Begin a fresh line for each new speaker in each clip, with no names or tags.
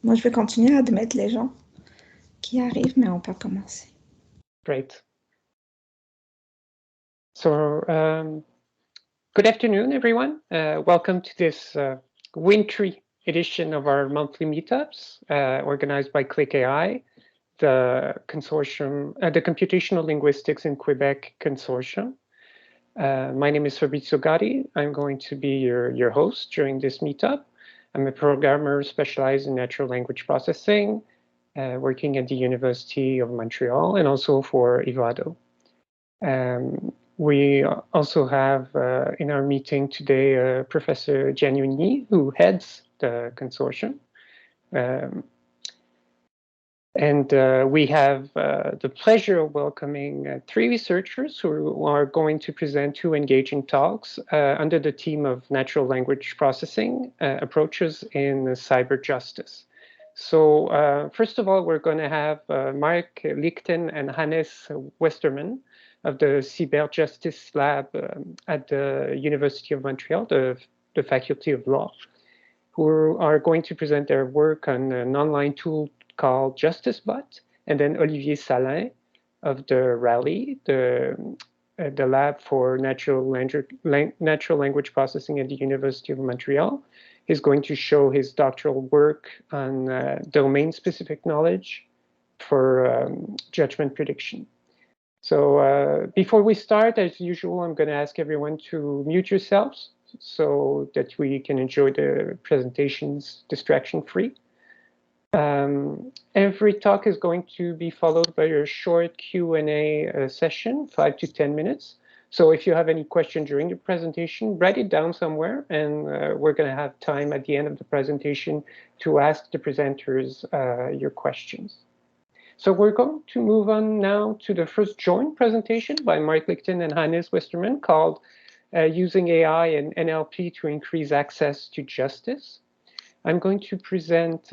Moi, je vais continuer à admettre les gens qui arrivent, mais on peut commencer.
Great. So, good afternoon, everyone. Welcome to this wintry edition of our monthly meetups organized by CLIQ-ai, the consortium, the Computational Linguistics in Quebec Consortium. My name is Fabrizio Gatti. I'm going to be your host during this meetup. I'm a programmer specialized in natural language processing, working at the University of Montreal and also for Ivado. We also have in our meeting today Professor Giannini, who heads the consortium. We have the pleasure of welcoming three researchers who are going to present two engaging talks under the theme of natural language processing approaches in cyberjustice. So first of all, we're going to have Mark Likhten and Hannes Westermann of the Cyberjustice Lab at the University of Montreal, the Faculty of Law, who are going to present their work on an online tool called JusticeBot, and then Olivier Salaün of the RALI, the Lab for Natural Language Processing at the University of Montreal, is going to show his doctoral work on domain-specific knowledge for judgment prediction. So before we start, as usual, I'm going to ask everyone to mute yourselves so that we can enjoy the presentations distraction-free. Every talk is going to be followed by a short Q&A session, 5 to 10 minutes. So if you have any question during the presentation, write it down somewhere, and we're going to have time at the end of the presentation to ask the presenters your questions. So we're going to move on now to the first joint presentation by Mark Likhten and Hannes Westermann called Using AI and NLP to Increase Access to Justice. I'm going to present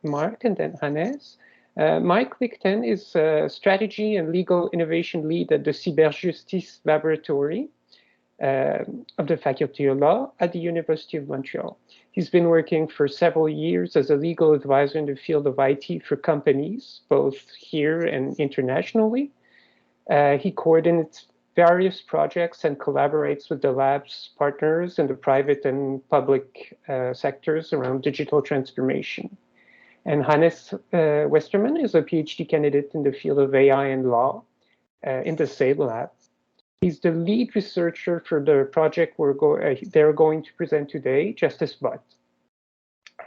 Mark and then Hannes. Mark Likhten is a strategy and legal innovation lead at the Cyberjustice Laboratory of the Faculty of Law at the University of Montreal. He's been working for several years as a legal advisor in the field of IT for companies, both here and internationally. He coordinates various projects and collaborates with the lab's partners in the private and public sectors around digital transformation. And Hannes Westermann is a PhD candidate in the field of AI and law in the same lab. He's the lead researcher for the project they're going to present today, JusticeBot.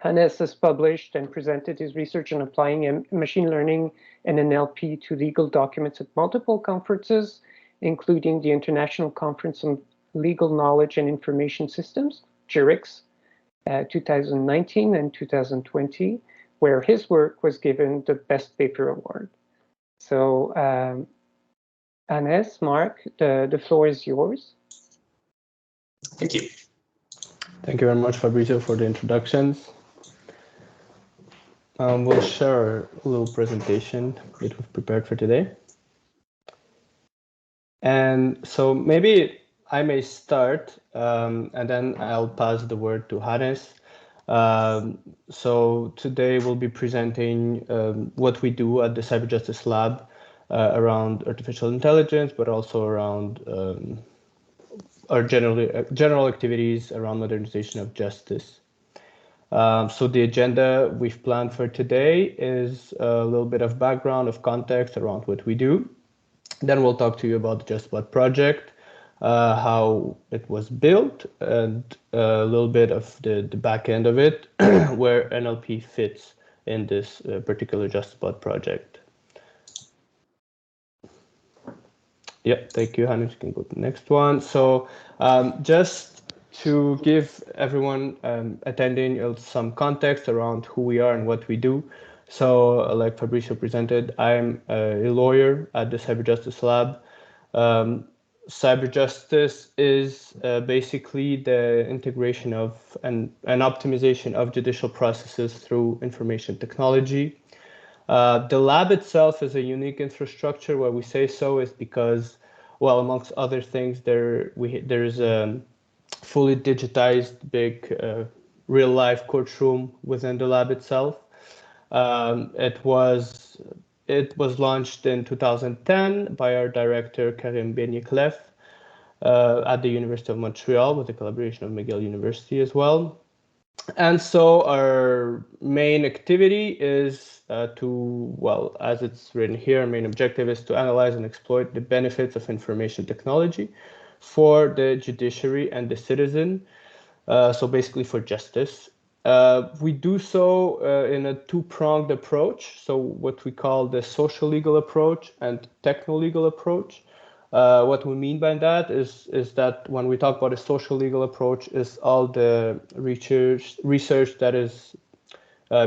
Hannes has published and presented his research on applying machine learning and NLP to legal documents at multiple conferences, including the International Conference on Legal Knowledge and Information Systems, JURIX, 2019 and 2020, where his work was given the Best Paper Award. So, Hannes, Mark, the floor is yours.
Thank you.
Thank you very much, Fabrizio, for the introductions. We'll share a little presentation that we've prepared for today. And so maybe I may start, and then I'll pass the word to Hannes. So today we'll be presenting what we do at the Cyberjustice Lab around artificial intelligence, but also around our general activities around modernization of justice. So the agenda we've planned for today is a little bit of background, of context around what we do. Then we'll talk to you about the JusticeBot project, how it was built, and a little bit of the back end of it, where NLP fits in this particular JusticeBot project. Yeah, thank you, Hannes. You can go to the next one. So just to give everyone attending some context around who we are and what we do. So like Fabrizio presented, I'm a lawyer at the Cyberjustice Lab. Cyberjustice is basically the integration of and optimization of judicial processes through information technology. The lab itself is a unique infrastructure. Why we say so is because, well, amongst other things, there is a fully digitized big real-life courtroom within the lab itself. It was launched in 2010 by our director Karim Benyeklev at the Université of Montréal with the collaboration of McGill University as well. And so our main activity is well, as it's written here, our main objective is to analyze and exploit the benefits of information technology for the judiciary and the citizen, so basically for justice. We do so in a two-pronged approach, so what we call the social legal approach and techno-legal approach. What we mean by that is that when we talk about a social legal approach, is all the research that is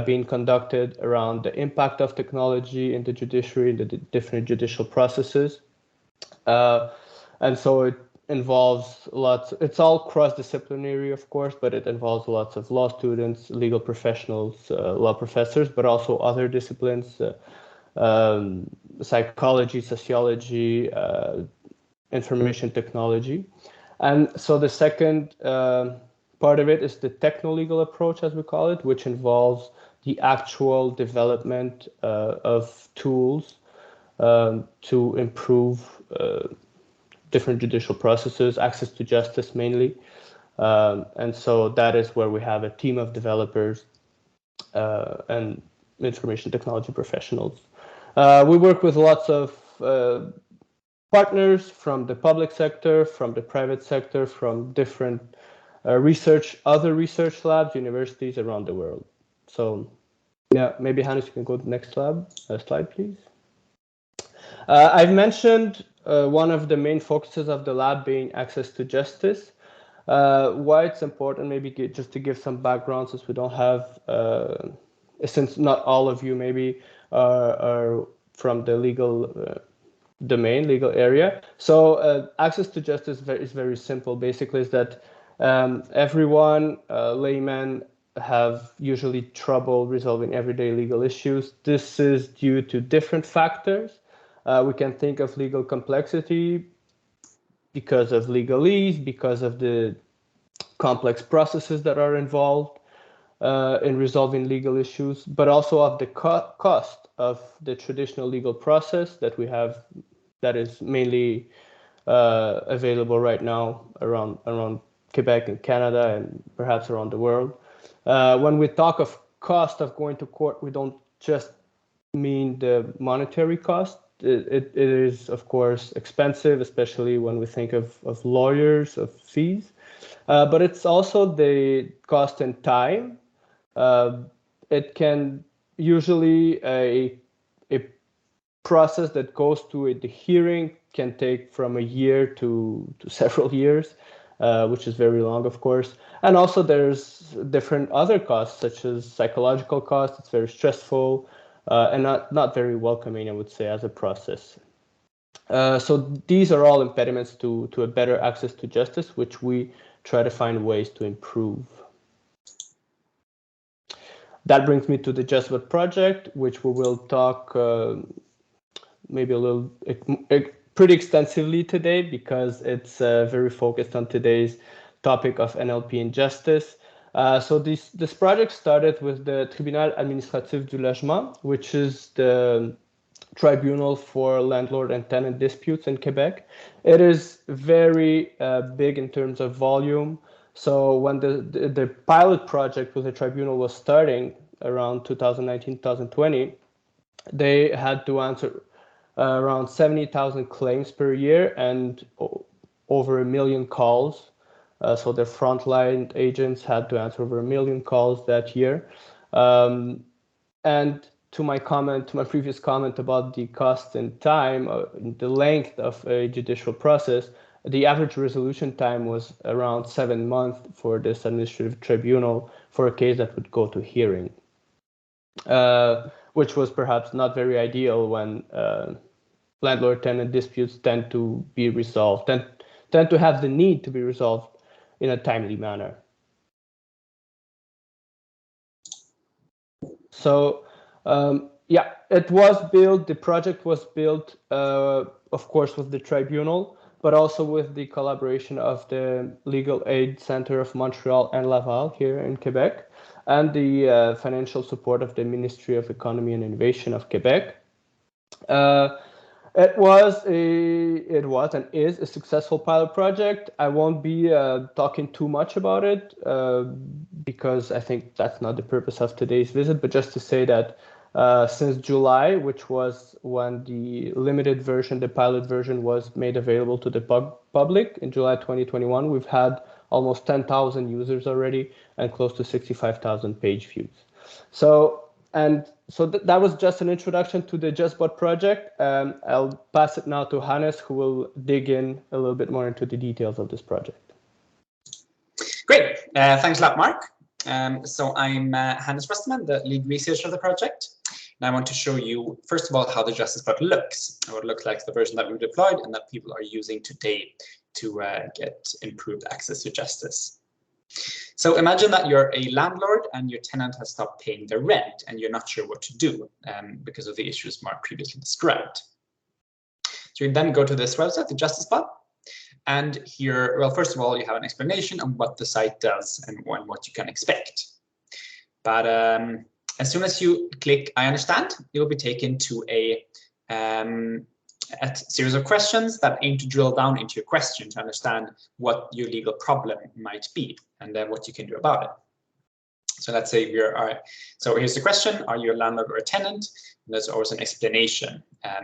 being conducted around the impact of technology in the judiciary, in the different judicial processes. And so it involves lots, it's all cross-disciplinary, of course, but it involves lots of law students, legal professionals, law professors, but also other disciplines, psychology, sociology, information technology. And so the second part of it is the techno-legal approach, as we call it, which involves the actual development of tools to improve different judicial processes, access to justice mainly. And so that is where we have a team of developers and information technology professionals. We work with lots of partners from the public sector, from the private sector, from different other research labs, universities around the world. So yeah, maybe Hannes, you can go to the next slide, please. I've mentioned one of the main focuses of the lab being access to justice. Why it's important, maybe just to give some background, since we don't have, since not all of you maybe are from the legal domain, legal area. So access to justice is very simple. Basically, is that everyone, laymen, have usually trouble resolving everyday legal issues. This is due to different factors. We can think of legal complexity because of legalese, because of the complex processes that are involved in resolving legal issues, but also of the cost of the traditional legal process that we have, that is mainly available right now around Quebec and Canada and perhaps around the world. When we talk of cost of going to court, we don't just mean the monetary cost. It is, of course, expensive, especially when we think of lawyers, of fees. But it's also the cost in time. It can usually a process that goes to the hearing can take from a year to several years, which is very long, of course. And also there's different other costs, such as psychological costs. It's very stressful and not very welcoming, I would say, as a process. So these are all impediments to a better access to justice, which we try to find ways to improve. That brings me to the JustWhat project, which we will talk maybe a little pretty extensively today, because it's very focused on today's topic of NLP and justice. So this project started with the Tribunal Administratif du Logement, which is the tribunal for landlord and tenant disputes in Quebec. It is very big in terms of volume. So when the pilot project with the tribunal was starting around 2019, 2020, they had to answer around 70,000 claims per year and over 1 million calls. So their frontline agents had to answer over 1 million calls that year. And to my previous comment about the cost and time, the length of a judicial process, the average resolution time was around 7 months for this administrative tribunal for a case that would go to hearing, which was perhaps not very ideal when landlord-tenant disputes tend to be resolved, tend to have the need to be resolved in a timely manner. So yeah, it was built, the project was built, of course, with the tribunal, but also with the collaboration of the Legal Aid Center of Montreal and Laval here in Quebec, and the financial support of the Ministry of Economy and Innovation of Quebec. It was and is a successful pilot project. I won't be talking too much about it because I think that's not the purpose of today's visit, but just to say that since July, which was when the limited version, the pilot version, was made available to the public in July 2021, we've had almost 10,000 users already and close to 65,000 page views. So that was just an introduction to the JustBot project. I'll pass it now to Hannes, who will dig in a little bit more into the details of this project.
Great. Thanks a lot, Mark. So I'm Hannes Westermann, the lead researcher of the project. And I want to show you, first of all, how the JustBot looks, and what it looks like the version that we deployed and that people are using today to get improved access to justice. So imagine that you're a landlord and your tenant has stopped paying their rent and you're not sure what to do because of the issues Mark previously described. So you then go to this website, the JustBot, and here, well, first of all, you have an explanation on what the site does and what you can expect. But as soon as you click I understand, you'll be taken to a series of questions that aim to drill down into your question to understand what your legal problem might be and then what you can do about it. So let's say so here's the question: are you a landlord or a tenant? And there's always an explanation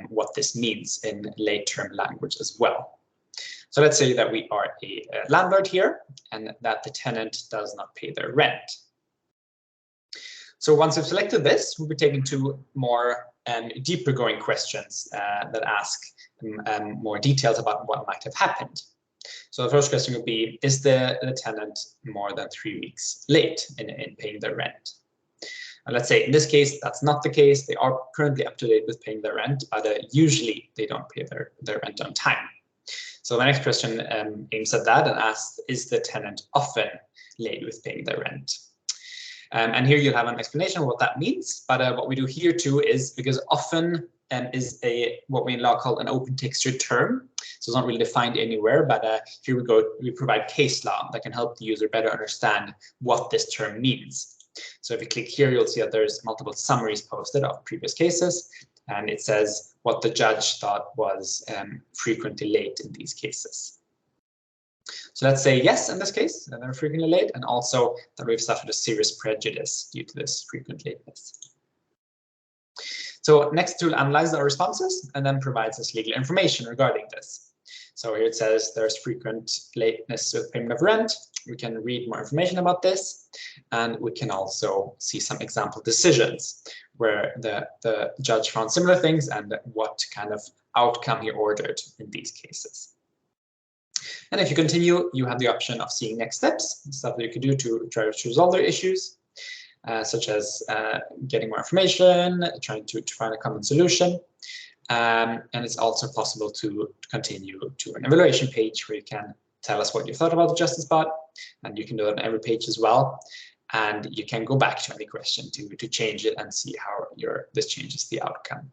what this means in lay-term language as well. So let's say that we are a landlord here and that the tenant does not pay their rent. So once we've selected this, we'll be taken to more deeper going questions that ask more details about what might have happened. So the first question would be, is the tenant more than 3 weeks late in paying their rent? And let's say in this case, that's not the case. They are currently up to date with paying their rent, but usually they don't pay their rent on time. So the next question aims at that and asks, is the tenant often late with paying their rent? And here you'll have an explanation of what that means. But what we do here too is, because often is what we in law call an open textured term. So it's not really defined anywhere, but here we provide case law that can help the user better understand what this term means. So if you click here, you'll see that there's multiple summaries posted of previous cases, and it says what the judge thought was frequently late in these cases. So let's say yes in this case, that they're frequently late, and also that we've suffered a serious prejudice due to this frequent lateness. So next tool analyzes our responses and then provides us legal information regarding this. So here it says there's frequent lateness with payment of rent. We can read more information about this, and we can also see some example decisions where the judge found similar things and what kind of outcome he ordered in these cases. And if you continue, you have the option of seeing next steps, stuff that you could do to try to resolve their issues, such as getting more information, trying to find a common solution. And it's also possible to continue to an evaluation page where you can tell us what you thought about the JustBot, and you can do it on every page as well. And you can go back to any question to change it and see how this changes the outcome.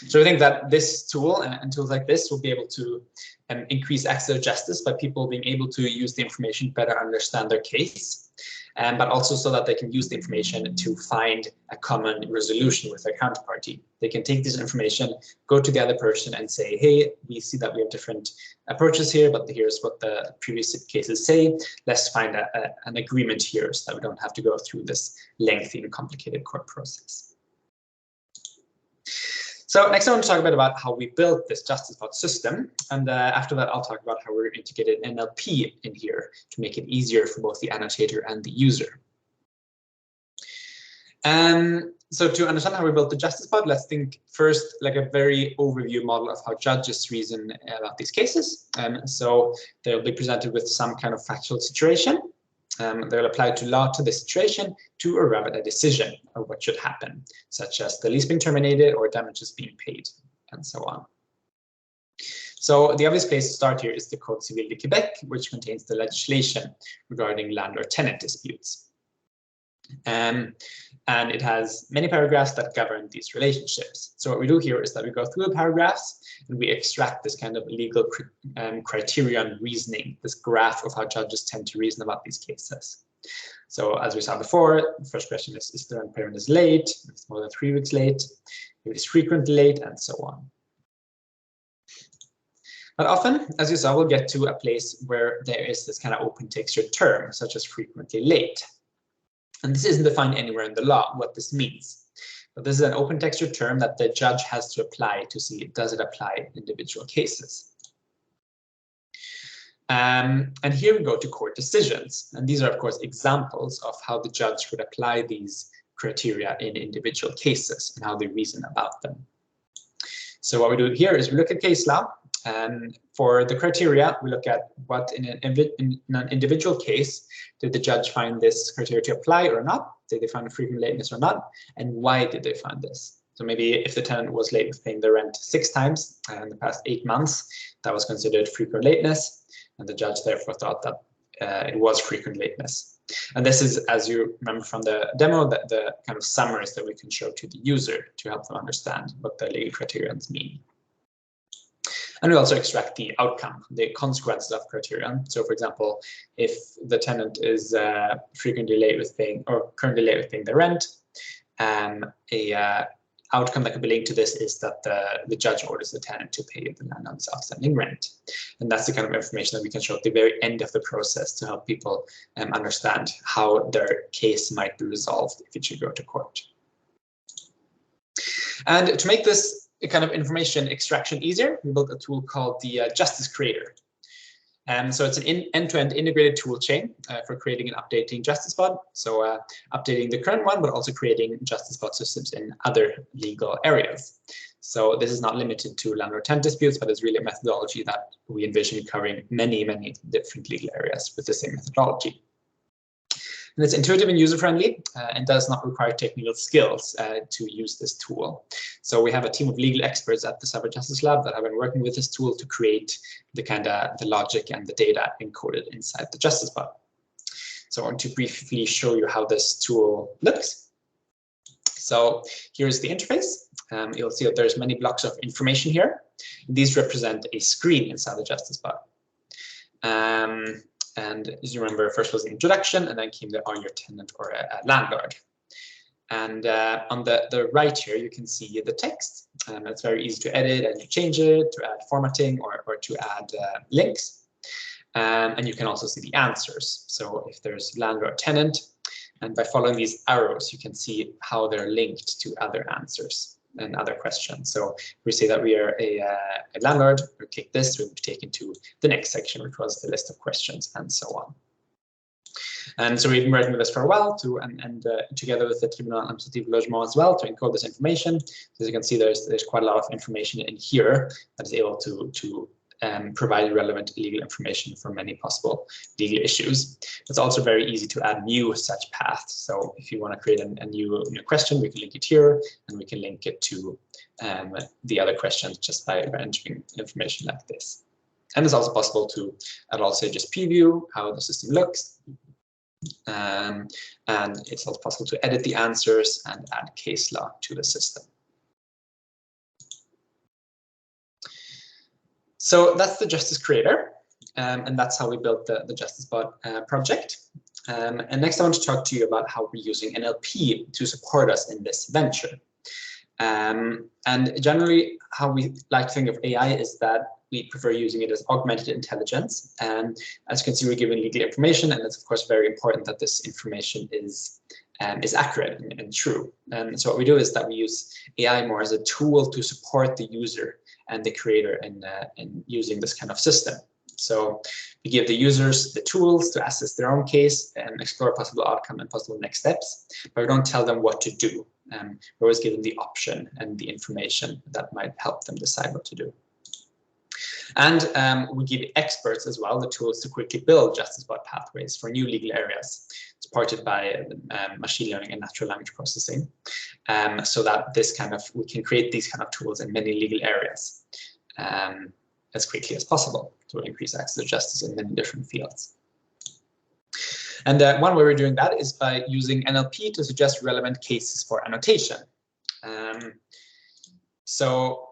So I think that this tool and tools like this will be able to increase access to justice by people being able to use the information, better understand their case, but also so that they can use the information to find a common resolution with their counterparty. They can take this information, go to the other person and say, hey, we see that we have different approaches here, but here's what the previous cases say. Let's find an agreement here so that we don't have to go through this lengthy and complicated court process. So next I want to talk a bit about how we built this JustBot system, and after that I'll talk about how we're integrated NLP in here to make it easier for both the annotator and the user. So to understand how we built the JustBot, let's think first like a very overview model of how judges reason about these cases. So they'll be presented with some kind of factual situation. They'll apply to law to the situation to arrive at a decision of what should happen, such as the lease being terminated or damages being paid, and so on. So the obvious place to start here is the Code Civil de Quebec, which contains the legislation regarding landlord-tenant disputes. And it has many paragraphs that govern these relationships. So what we do here is that we go through the paragraphs and we extract this kind of legal criterion reasoning, this graph of how judges tend to reason about these cases. So as we saw before, the first question is the parent is late, if it's more than 3 weeks late, if it is frequently late, and so on. But often, as you saw, we'll get to a place where there is this kind of open textured term, such as frequently late. And this isn't defined anywhere in the law what this means. But this is an open textured term that the judge has to apply to see, does it apply in individual cases. And here we go to court decisions. And these are, of course, examples of how the judge would apply these criteria in individual cases and how they reason about them. So what we do here is we look at case law. And for the criteria, we look at what in an individual case, did the judge find this criteria to apply or not? Did they find a frequent lateness or not? And why did they find this? So maybe if the tenant was late with paying the rent 6 times in the past 8 months, that was considered frequent lateness. And the judge therefore thought that it was frequent lateness. And this is, as you remember from the demo, that the kind of summaries that we can show to the user to help them understand what the legal criterions mean. And we also extract the outcome, the consequences of criterion. So for example, if the tenant is frequently late with paying or currently late with paying the rent, outcome that could be linked to this is that the judge orders the tenant to pay the landlord's outstanding rent. And that's the kind of information that we can show at the very end of the process to help people understand how their case might be resolved if it should go to court. And to make this kind of information extraction easier, we built a tool called the Justice Creator. So it's an end-to-end integrated tool chain for creating and updating JusticeBot. So updating the current one, but also creating JusticeBot systems in other legal areas. So this is not limited to landlord-tenant disputes, but it's really a methodology that we envision covering many, many different legal areas with the same methodology. And it's intuitive and user-friendly and does not require technical skills to use this tool. So we have a team of legal experts at the Cyberjustice Lab that have been working with this tool to create the logic and the data encoded inside the JusticeBot. So I want to briefly show you how this tool looks. So here's the interface. You'll see that there's many blocks of information here. These represent a screen inside the JusticeBot. And as you remember, first was the introduction, and then came the are you a tenant or a landlord. And on the right here, you can see the text. It's very easy to edit and you change it, to add formatting or to add links. And you can also see the answers. So if there's landlord tenant, and by following these arrows, you can see how they're linked to other answers and other questions. So we say that we are a landlord, we click this, we'll be taken to the next section, which was the list of questions and so on. And so we've been working with this for a while together with the Tribunal Administratif Logement as well to encode this information. So as you can see, there's quite a lot of information in here that is able to provide relevant legal information for many possible legal issues. It's also very easy to add new such paths. So if you want to create a new question, we can link it here, and we can link it to the other questions just by entering information like this. And it's also possible to at all stages preview how the system looks. And it's also possible to edit the answers and add case law to the system. So that's the Justice Creator, and that's how we built the JusticeBot project. And next I want to talk to you about how we're using NLP to support us in this venture. And generally, how we like to think of AI is that we prefer using it as augmented intelligence. And as you can see, we're given legal information, and it's of course very important that this information is accurate and true. And so what we do is that we use AI more as a tool to support the user and the creator in using this kind of system. So we give the users the tools to assess their own case and explore possible outcome and possible next steps, but we don't tell them what to do. We always give them the option and the information that might help them decide what to do. And we give experts as well the tools to quickly build JusticeBot pathways for new legal areas, supported by machine learning and natural language processing, so that we can create these kind of tools in many legal areas as quickly as possible to increase access to justice in many different fields. And one way we're doing that is by using NLP to suggest relevant cases for annotation. So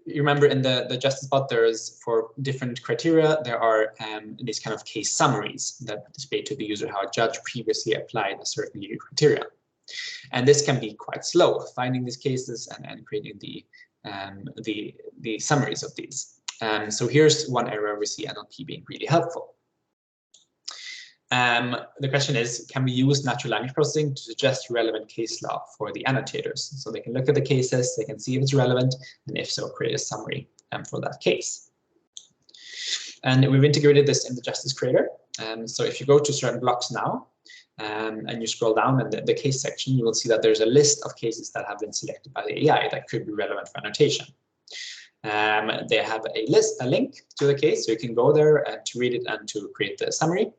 you remember in the Justice Bot, there's for different criteria, there are these kind of case summaries that display to the user how a judge previously applied a certain legal criteria. And this can be quite slow, finding these cases and creating the summaries of these. So here's one area where we see NLP being really helpful. The question is, can we use natural language processing to suggest relevant case law for the annotators? So they can look at the cases, they can see if it's relevant, and if so, create a summary for that case. And we've integrated this in the Justice Creator. So if you go to certain blocks now, and you scroll down in the case section, you will see that there's a list of cases that have been selected by the AI that could be relevant for annotation. They have a link to the case, so you can go there to read it and to create the summary.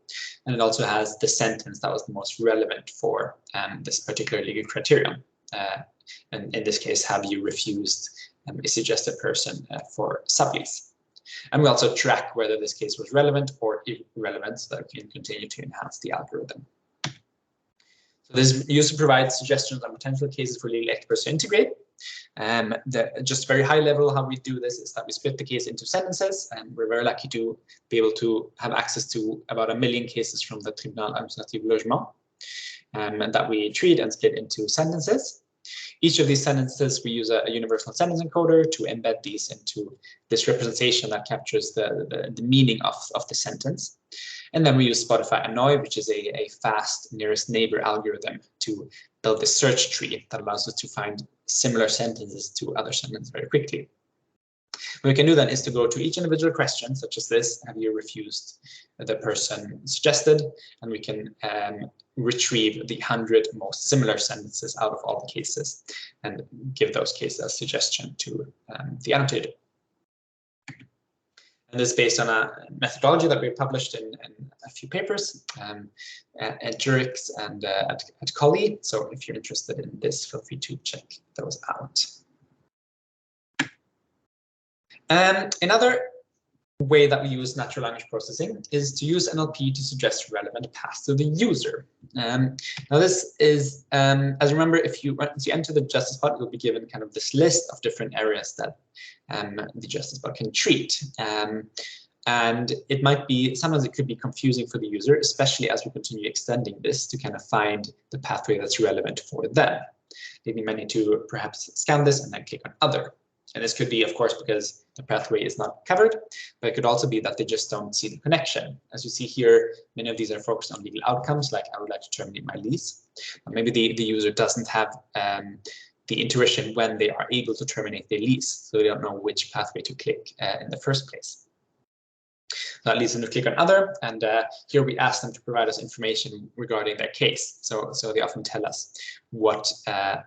And it also has the sentence that was the most relevant for this particular legal criterion. And in this case, have you refused a suggested person for sublease? And we also track whether this case was relevant or irrelevant, so that we can continue to enhance the algorithm. So this user provides suggestions on potential cases for legal experts to integrate. Just very high level, how we do this is that we split the case into sentences, and we're very lucky to be able to have access to about 1 million cases from the Tribunal Administratif Logement, and that we treat and split into sentences. Each of these sentences, we use a universal sentence encoder to embed these into this representation that captures the meaning of the sentence. And then we use Spotify Annoy, which is a fast nearest neighbor algorithm to build a search tree that allows us to find similar sentences to other sentences very quickly. What we can do then is to go to each individual question, such as this: have you refused the person suggested? And we can retrieve the 100 most similar sentences out of all the cases and give those cases as suggestion to the annotator. And this is based on a methodology that we published in a few papers at Zurich and at CLIQ-ai. So if you're interested in this, feel free to check those out. Another way that we use natural language processing is to use NLP to suggest relevant paths to the user. Now this is, as you remember, if you enter the Justice Bot, you'll be given kind of this list of different areas that the Justice Bot can treat. And it might be, sometimes it could be confusing for the user, especially as we continue extending this to kind of find the pathway that's relevant for them. They might need to perhaps scan this and then click on other. And this could be, of course, because the pathway is not covered, but it could also be that they just don't see the connection. As you see here, many of these are focused on legal outcomes, like I would like to terminate my lease. Or maybe the user doesn't have the intuition when they are able to terminate their lease, so they don't know which pathway to click in the first place. That leads them to click on other, and here we ask them to provide us information regarding their case. So they often tell us what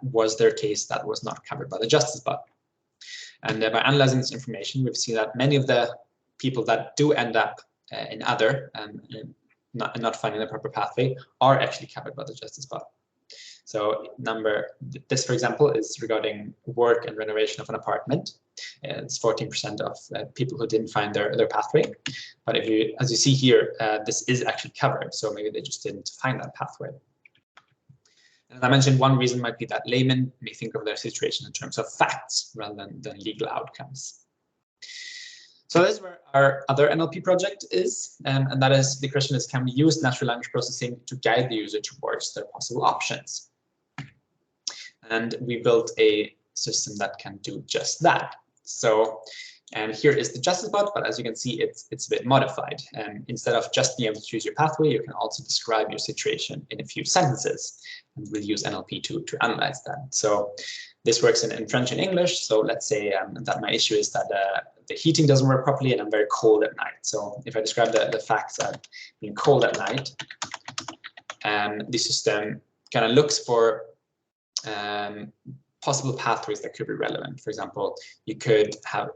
was their case that was not covered by the Justice Bot. And by analyzing this information, we've seen that many of the people that do end up in other and not finding the proper pathway are actually covered by the Justice Bot. So this, for example, is regarding work and renovation of an apartment. It's 14% of people who didn't find their pathway. But if you, as you see here, this is actually covered. So maybe they just didn't find that pathway. As I mentioned, one reason might be that laymen may think of their situation in terms of facts rather than legal outcomes. So this is where our other NLP project is, and that is, the question is, can we use natural language processing to guide the user towards their possible options? And we built a system that can do just that. So, and here is the Justice Bot, but as you can see, it's a bit modified. And instead of just being able to choose your pathway, you can also describe your situation in a few sentences. And we'll use NLP to analyze that. So this works in French and English. So let's say that my issue is that the heating doesn't work properly and I'm very cold at night. So if I describe the facts of being cold at night, the system kind of looks for possible pathways that could be relevant. For example, you could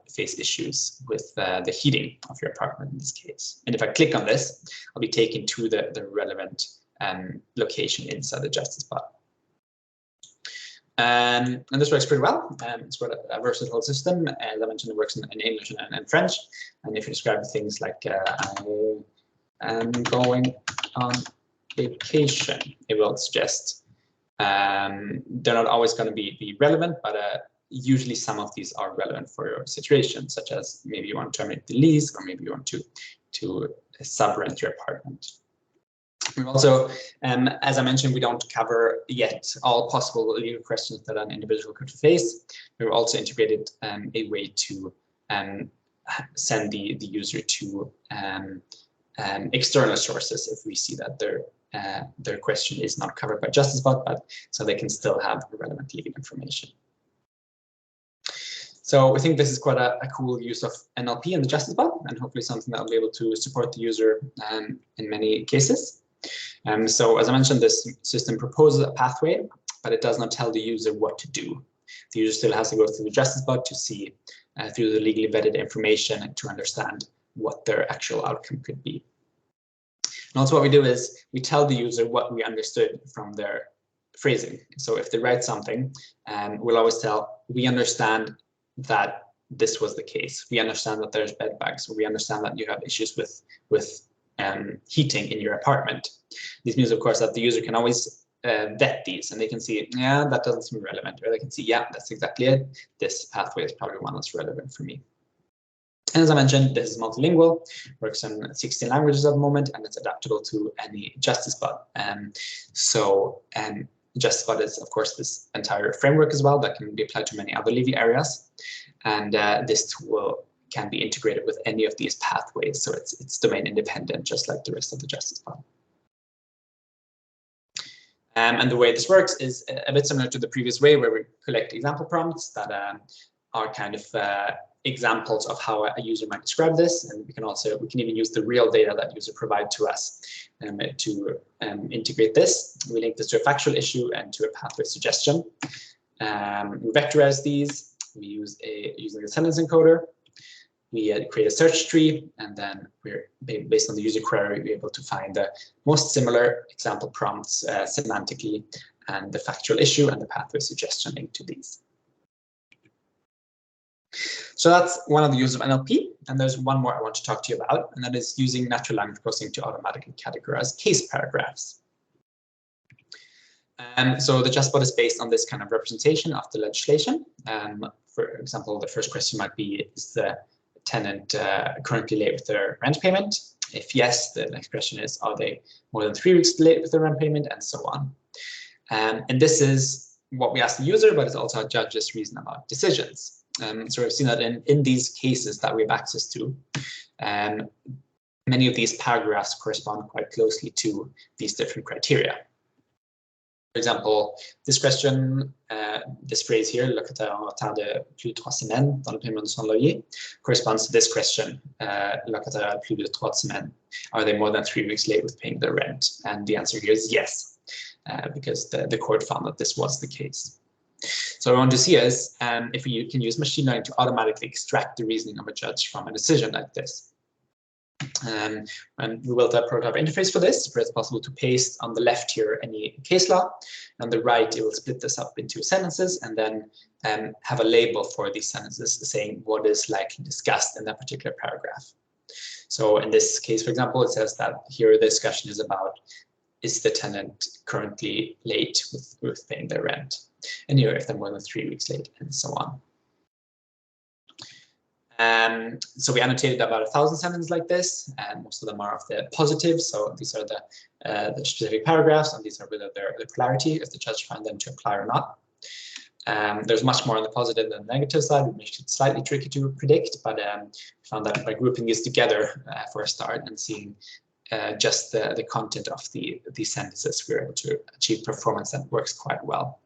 face issues with the heating of your apartment in this case. And if I click on this, I'll be taken to the relevant location inside the Justice Bot. And this works pretty well. It's quite a versatile system. As I mentioned, it works in English and French. And if you describe things like going on vacation, it will suggest. They're not always going to be relevant, but usually some of these are relevant for your situation, such as maybe you want to terminate the lease, or maybe you want to sub-rent your apartment. We've also, as I mentioned, we don't cover yet all possible legal questions that an individual could face. We've also integrated a way to send the user to external sources if we see that their question is not covered by JusticeBot, but so they can still have relevant legal information. So we think this is quite a cool use of NLP in the JusticeBot, and hopefully something that will be able to support the user in many cases. So as I mentioned, this system proposes a pathway, but it does not tell the user what to do. The user still has to go through the JusticeBot to see through the legally vetted information and to understand what their actual outcome could be. And also what we do is we tell the user what we understood from their phrasing. So if they write something, we'll always tell, we understand that this was the case. We understand that there's bed bugs. We understand that you have issues with heating in your apartment. This means, of course, that the user can always vet these, and they can see, yeah, that doesn't seem relevant, or they can see, yeah, that's exactly it. This pathway is probably one that's relevant for me. And as I mentioned, this is multilingual, works in 16 languages at the moment, and it's adaptable to any JusticeBot. JusticeBot is, of course, this entire framework as well that can be applied to many other legal areas. And this tool can be integrated with any of these pathways, so it's domain independent, just like the rest of the JusticeBot. And the way this works is a bit similar to the previous way, where we collect example prompts that are kind of examples of how a user might describe this, and we can even use the real data that user provide to us to integrate this. We link this to a factual issue and to a pathway suggestion. We vectorize these. We use using a sentence encoder. We create a search tree, and then we're based on the user query, we're able to find the most similar example prompts semantically, and the factual issue and the pathway suggestion linked to these. So that's one of the uses of NLP, and there's one more I want to talk to you about, and that is using natural language processing to automatically categorize case paragraphs. So the JusticeBot is based on this kind of representation of the legislation. For example, the first question might be, is the tenant currently late with their rent payment? If yes, the next question is, are they more than 3 weeks late with their rent payment, and so on. And this is what we ask the user, but it's also how judges reason about decisions. So we've seen that in these cases that we have access to, many of these paragraphs correspond quite closely to these different criteria. For example, this question, this phrase here, locataire en retard de plus de 3 semaines dans le paiement de son loyer, corresponds to this question, locataire à plus de 3 semaines. Are they more than 3 weeks late with paying their rent? And the answer here is yes, because the court found that this was the case. So what I want to see is if you can use machine learning to automatically extract the reasoning of a judge from a decision like this. And we built a prototype interface for this, where it's possible to paste on the left here any case law. On the right, it will split this up into sentences and then have a label for these sentences saying what is likely discussed in that particular paragraph. So in this case, for example, it says that here the discussion is about, is the tenant currently late with paying their rent? And here, if they're more than 3 weeks late, and so on. So we annotated about 1,000 sentences like this, and most of them are of the positive. So these are the specific paragraphs, and these are whether they're the polarity, if the judge finds them to apply or not. There's much more on the positive than the negative side, which makes it slightly tricky to predict, but we found that by grouping these together for a start and seeing just the content of these sentences, we're able to achieve performance that works quite well.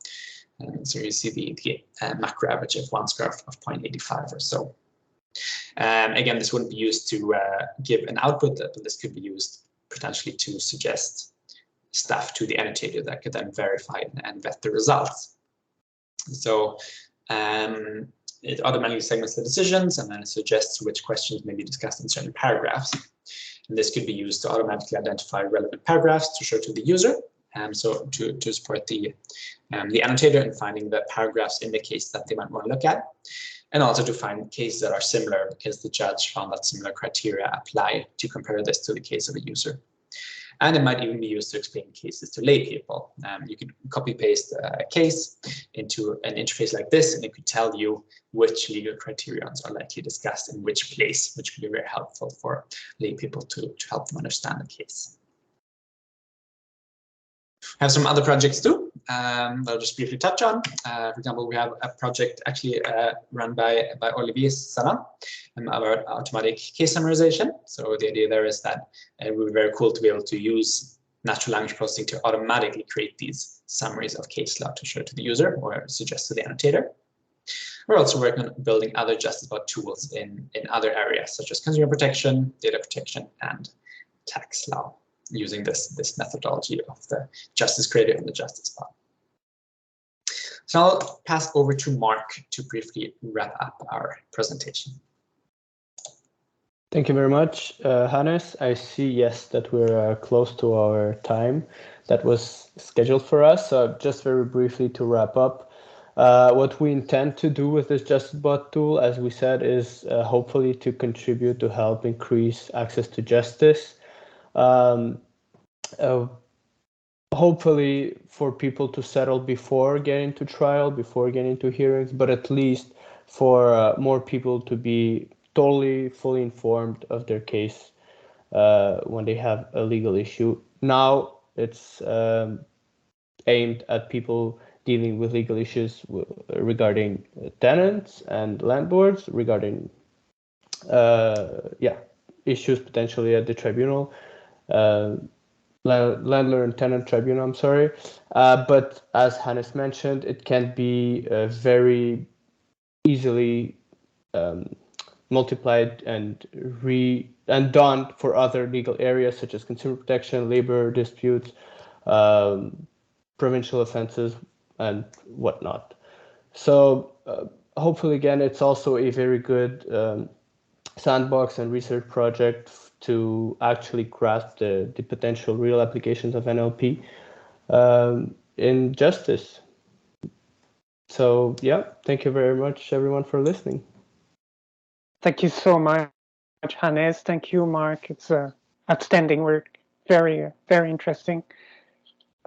So you see the macro average of 1 square of 0.85 or so. Again, this wouldn't be used to give an output, but this could be used potentially to suggest stuff to the annotator that could then verify and vet the results. So it automatically segments the decisions, and then it suggests which questions may be discussed in certain paragraphs. And this could be used to automatically identify relevant paragraphs to show to the user. So to support the annotator in finding the paragraphs in the case that they might want to look at. and also to find cases that are similar because the judge found that similar criteria apply to compare this to the case of a user. And it might even be used to explain cases to lay people. You could copy paste a case into an interface like this, and it could tell you which legal criterions are likely discussed in which place, which could be very helpful for lay people to help them understand the case. I have some other projects too that I'll just briefly touch on. For example, we have a project actually run by Olivier Salaün about automatic case summarization. So the idea there is that it would be very cool to be able to use natural language processing to automatically create these summaries of case law to show to the user or suggest to the annotator. We're also working on building other justice law tools in other areas, such as consumer protection, data protection, and tax law, using this methodology of the justice creator and the justice bot. So I'll pass over to Mark to briefly wrap up our presentation.
Thank you very much, Hannes. I see, yes, that we're close to our time that was scheduled for us. So just very briefly to wrap up, what we intend to do with this JusticeBot tool, as we said, is hopefully to contribute to help increase access to justice. Hopefully for people to settle before getting to trial, before getting to hearings, but at least for more people to be totally, fully informed of their case when they have a legal issue. Now it's aimed at people dealing with legal issues regarding tenants and landlords, regarding issues potentially at the tribunal. Landlord and tenant tribunal, I'm sorry. But as Hannes mentioned, it can be very easily multiplied and done for other legal areas such as consumer protection, labor disputes, provincial offenses, and whatnot. So hopefully, again, it's also a very good sandbox and research project to actually grasp the potential real applications of NLP in justice. So yeah, thank you very much, everyone, for listening.
Thank you so much, Hannes. Thank you, Mark. It's outstanding work. Very, very interesting.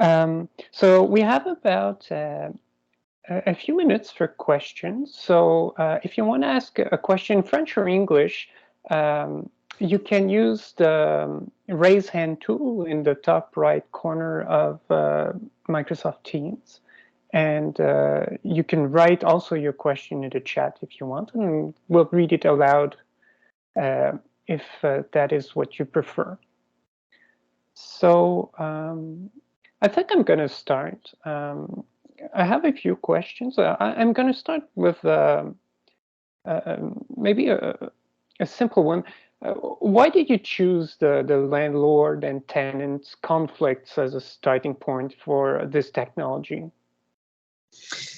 So we have about a few minutes for questions. So if you want to ask a question in French or English, you can use the raise hand tool in the top right corner of Microsoft Teams. And you can write also your question in the chat if you want, and we'll read it aloud if that is what you prefer. So I think I'm going to start. I have a few questions. I'm going to start with maybe a simple one. Why did you choose the landlord and tenants conflicts as a starting point for this technology?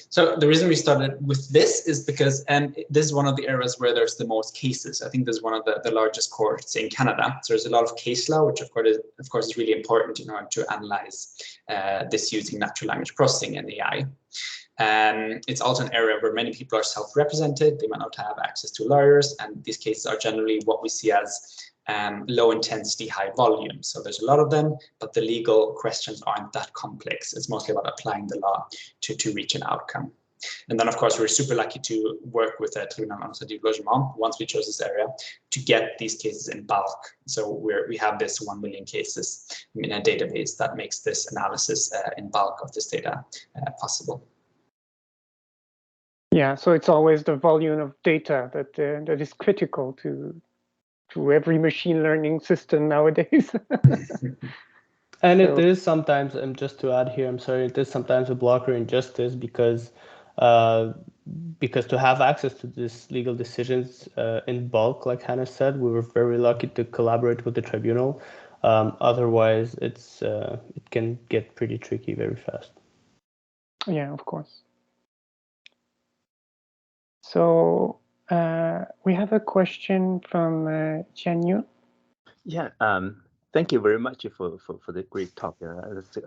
So the reason we started with this is because this is one of the areas where there's the most cases. I think this is one of the largest courts in Canada. So there's a lot of case law, which of course is really important in order to analyze this using natural language processing and AI. It's also an area where many people are self-represented. They might not have access to lawyers, and these cases are generally what we see as low intensity, high volume. So there's a lot of them, but the legal questions aren't that complex. It's mostly about applying the law to reach an outcome. And then, of course, we're super lucky to work with the Tribunal Administratif Logement once we chose this area to get these cases in bulk. So we have this 1 million cases in a database that makes this analysis in bulk of this data possible.
Yeah, so it's always the volume of data that is critical to every machine learning system nowadays.
And it is sometimes, and just to add here, I'm sorry, it is sometimes a blocker in justice because to have access to these legal decisions in bulk, like Hannah said, we were very lucky to collaborate with the tribunal. Otherwise, it can get pretty tricky very fast.
Yeah, of course. So we have a question from Jianyu.
Yeah, thank you very much for the great talk. That's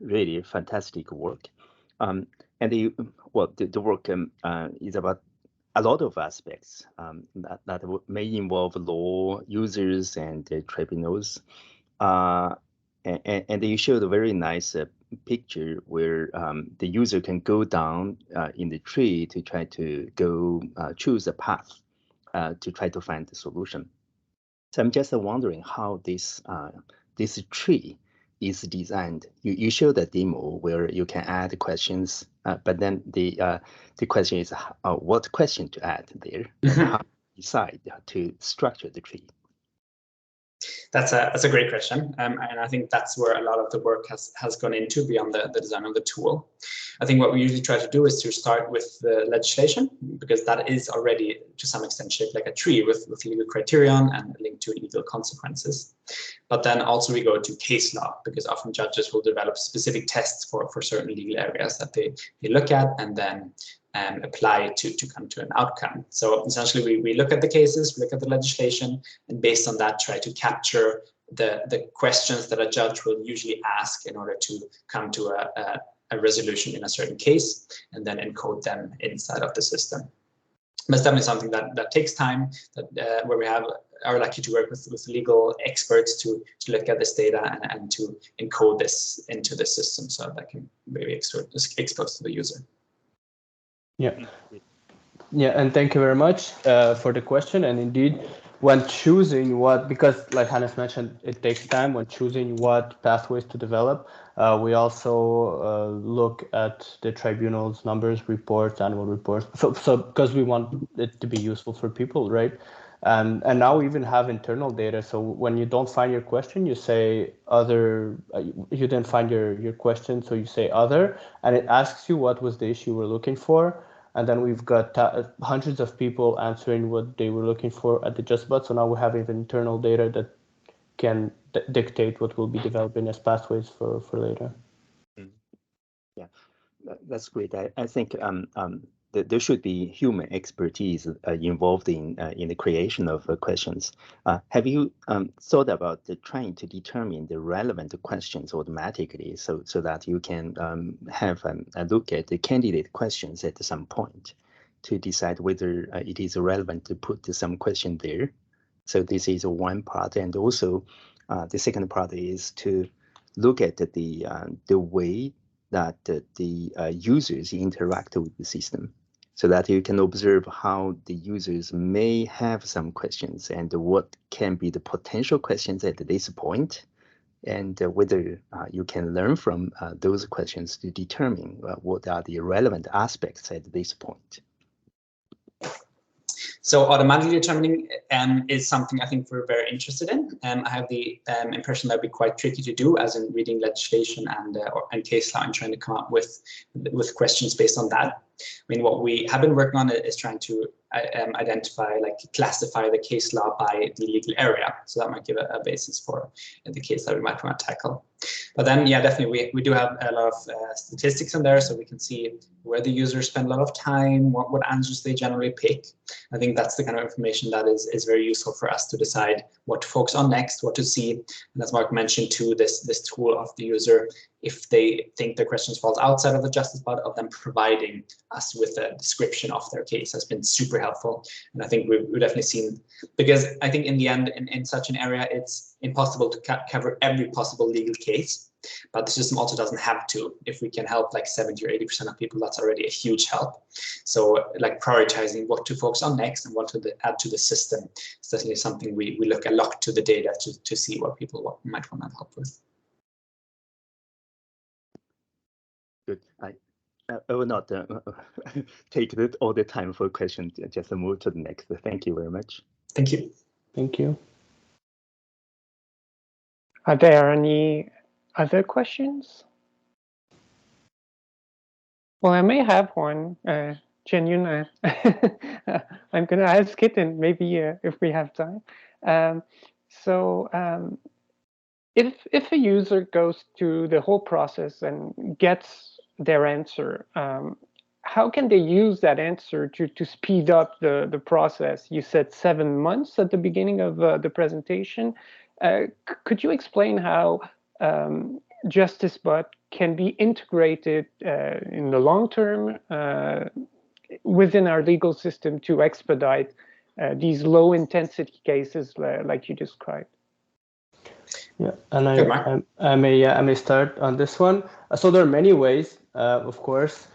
really fantastic work. And the work is about a lot of aspects that may involve law, users, and tribunals. And you showed a very nice picture where the user can go down in the tree to try to go choose a path to try to find the solution. So I'm just wondering how this tree is designed. You showed a demo where you can add questions, but then the question is what question to add there, and how to decide to structure the tree.
That's a great question, and I think that's where a lot of the work has gone into beyond the design of the tool. I think what we usually try to do is to start with the legislation, because that is already to some extent shaped like a tree with legal criterion and linked to legal consequences. But then also we go to case law, because often judges will develop specific tests for certain legal areas that they look at and then apply to come to an outcome. So essentially we look at the cases, we look at the legislation, and based on that try to capture the questions that a judge will usually ask in order to come to a resolution in a certain case, and then encode them inside of the system. But it's definitely something that takes time, where we are lucky to work with legal experts to look at this data and to encode this into the system so that can be exposed to the user.
Yeah, and thank you very much for the question. And indeed, when choosing because like Hannes mentioned, it takes time when choosing what pathways to develop. We also look at the tribunal's numbers, reports, annual reports. So because we want it to be useful for people, right? And now we even have internal data. So when you don't find your question, you say other. You didn't find your question, so you say other, and it asks you what was the issue we're looking for. And then we've got hundreds of people answering what they were looking for at the JustBot. So now we have even internal data that can dictate what we'll be developing as pathways for later.
Yeah, that's great. I think there should be human expertise involved in the creation of questions. Have you thought about trying to determine the relevant questions automatically, so that you can have a look at the candidate questions at some point to decide whether it is relevant to put some question there? So this is one part, and also the second part is to look at the way that the users interact with the system, so that you can observe how the users may have some questions and what can be the potential questions at this point, and whether you can learn from those questions to determine what are the relevant aspects at this point.
So automatically determining is something I think we're very interested in. I have the impression that would be quite tricky to do, as in reading legislation and case law and trying to come up with questions based on that. I mean, what we have been working on is trying to identify, classify the case law by the legal area. So that might give a basis for the case that we might want to tackle. But then, yeah, definitely, we do have a lot of statistics in there, so we can see where the users spend a lot of time, what answers they generally pick. I think that's the kind of information that is very useful for us to decide what to focus on next, what to see. And as Mark mentioned too, this tool of the user, if they think their questions falls outside of the JustBot, of them providing us with a description of their case has been super helpful. And I think we've definitely seen, because I think in the end, in such an area, it's impossible to cover every possible legal case, but the system also doesn't have to. If we can help 70 or 80% of people, that's already a huge help. So prioritizing what to focus on next and what to add to the system is definitely something we look a lot to the data to see what people might want to help with.
Good. I will not take all the time for questions. Just move to the next. Thank you very much.
Thank you.
Thank you.
Are there any other questions? Well, I may have one, genuine. I'm going to ask it, and maybe if we have time. If a user goes through the whole process and gets their answer, how can they use that answer to speed up the process? You said 7 months at the beginning of the presentation. Could you explain how JustBot can be integrated in the long term within our legal system to expedite these low intensity cases like you described.
Yeah, and I may start on this one. So there are many ways, of course,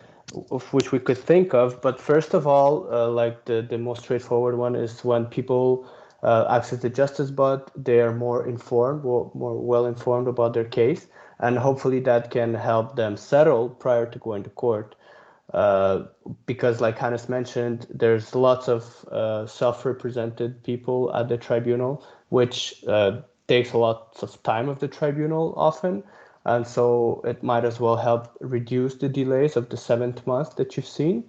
of which we could think of. But first of all, like the most straightforward one is when people access the justice bot, they are more informed, more well informed about their case, and hopefully that can help them settle prior to going to court. Because, like Hannes mentioned, there's lots of self-represented people at the tribunal, which takes a lot of time of the tribunal often. And so it might as well help reduce the delays of the 7th month that you've seen.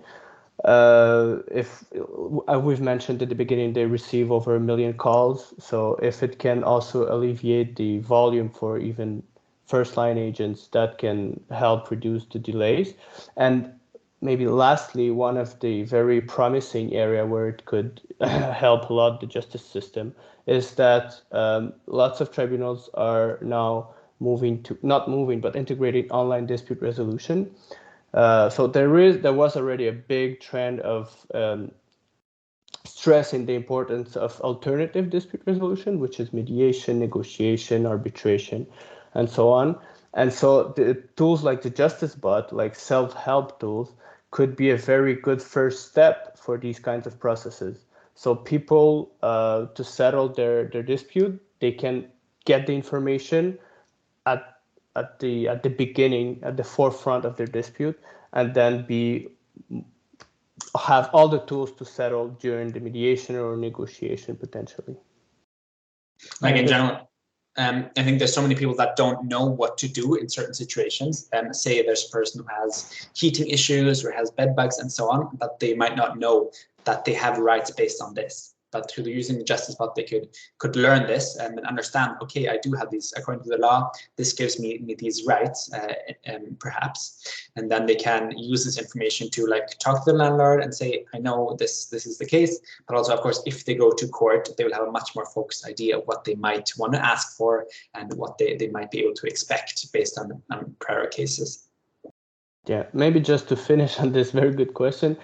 If we've mentioned at the beginning, they receive over 1 million calls. So if it can also alleviate the volume for even first-line agents, that can help reduce the delays. And maybe lastly, one of the very promising area where it could help a lot the justice system is that lots of tribunals are now integrating online dispute resolution. So there was already a big trend of stressing the importance of alternative dispute resolution, which is mediation, negotiation, arbitration, and so on. And so the tools like the Justice Bot, like self-help tools, could be a very good first step for these kinds of processes. So people, to settle their dispute, they can get the information at the beginning, at the forefront of their dispute, and then have all the tools to settle during the mediation or negotiation potentially.
Like in general, I think there's so many people that don't know what to do in certain situations. Say there's a person who has heating issues or has bed bugs and so on, but they might not know that they have rights based on this. But through using the Justice Bot, they could learn this and understand, okay, I do have these, according to the law, this gives me these rights, perhaps. And then they can use this information to like talk to the landlord and say, I know this is the case. But also, of course, if they go to court, they will have a much more focused idea of what they might want to ask for and what they might be able to expect based on prior cases.
Yeah, maybe just to finish on this very good question,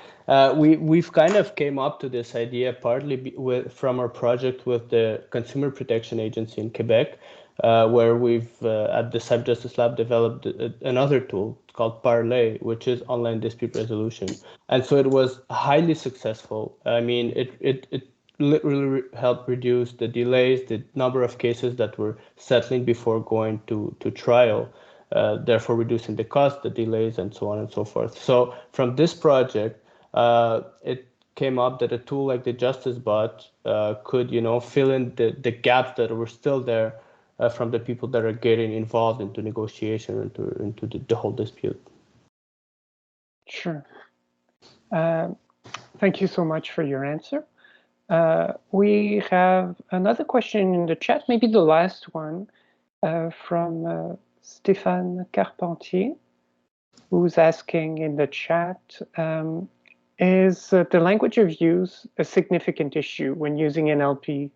we've kind of came up to this idea partly from our project with the Consumer Protection Agency in Quebec, where we've at the Cyberjustice Lab developed another tool called Parler, which is online dispute resolution, and so it was highly successful. I mean, it literally helped reduce the delays, the number of cases that were settling before going to trial. Therefore reducing the cost, the delays, and so on and so forth. So from this project, it came up that a tool like the Justice Bot could, fill in the gaps that were still there from the people that are getting involved into negotiation, into the whole dispute.
Sure. Thank you so much for your answer. We have another question in the chat, maybe the last one, from Stéphane Carpentier, who's asking in the chat, is the language of use a significant issue when using NLP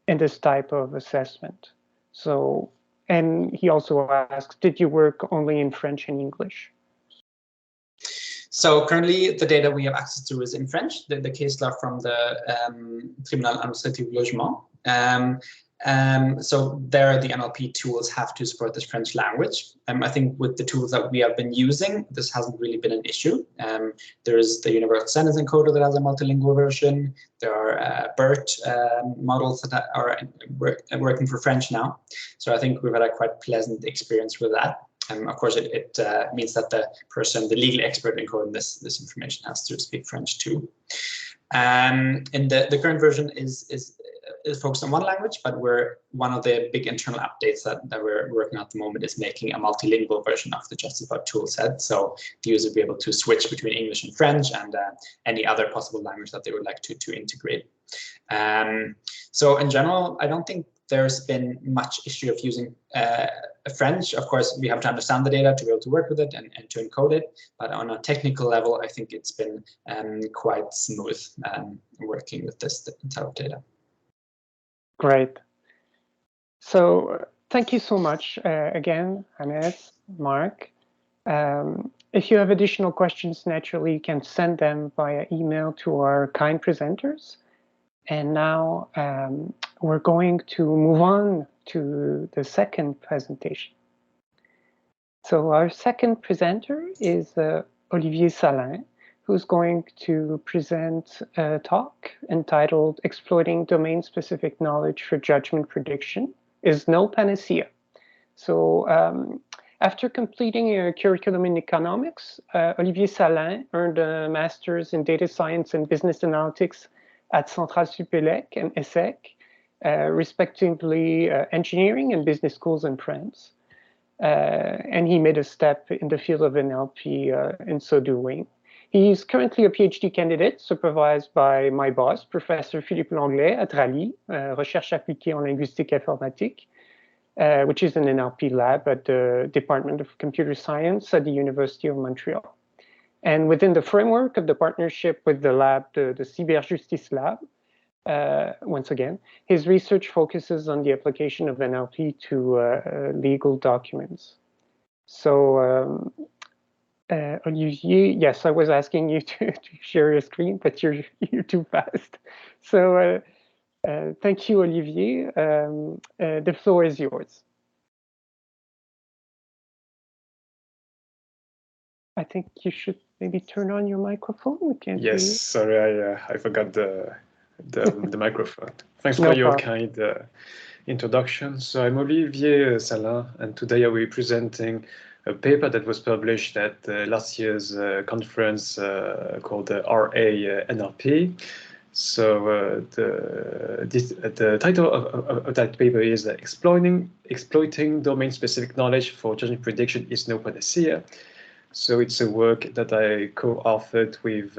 in this type of assessment? So, and he also asks, did you work only in French and English?
So currently the data we have access to is in French, the case law from the Tribunal Administratif Logement. So there the NLP tools have to support this French language. I think with the tools that we have been using, this hasn't really been an issue. There is the Universal Sentence Encoder that has a multilingual version. There are BERT models that are working for French now. So I think we've had a quite pleasant experience with that. Of course, it means that the legal expert encoding this information has to speak French too. And the current version is focused on one language, but one of the big internal updates that we're working on at the moment is making a multilingual version of the Justice Bot toolset. So the user will be able to switch between English and French and any other possible language that they would like to integrate. So in general, I don't think there's been much issue of using French. Of course, we have to understand the data to be able to work with it and to encode it. But on a technical level, I think it's been quite smooth working with this type of data.
Great. So thank you so much again, Hannes, Mark. if you have additional questions, naturally, you can send them via email to our kind presenters. And now we're going to move on to the second presentation. So our second presenter is Olivier Salaün, who's going to present a talk entitled Exploiting Domain-Specific Knowledge for Judgment Prediction is No Panacea. So after completing a curriculum in economics, Olivier Salaün earned a master's in data science and business analytics at Centrale Supélec and ESSEC, respectively engineering and business schools in France. And he made a step in the field of NLP in so doing. He's currently a PhD candidate supervised by my boss, Professor Philippe Langlais at RALI, recherche appliquée en linguistique informatique, which is an NLP lab at the Department of Computer Science at the Université of Montréal. And within the framework of the partnership with the lab, the Cyberjustice Lab, once again, his research focuses on the application of NLP to legal documents. So, Olivier, yes, I was asking you to share your screen, but you're too fast. So thank you, Olivier. The floor is yours. I think you should maybe turn on your microphone. We can't hear you.
Yes, sorry, I forgot the microphone. Thanks
No
for your
problem.
kind introduction. So I'm Olivier Salaün, and today I will be presenting a paper that was published at last year's conference called NLP. So the title of that paper is Exploiting Domain-Specific Knowledge for Judgment Prediction is No Panacea. So it's a work that I co-authored with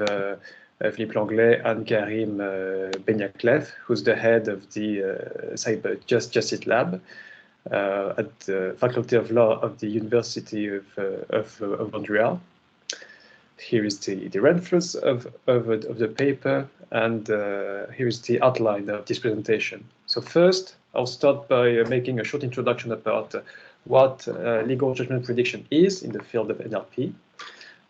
Philippe Langlais and Karim Benyaklev, who's the head of the Cyberjustice Lab at the Faculty of Law of the University of Montreal. Here is the reference of the paper, and here is the outline of this presentation. So first, I'll start by making a short introduction about what legal judgment prediction is in the field of NLP.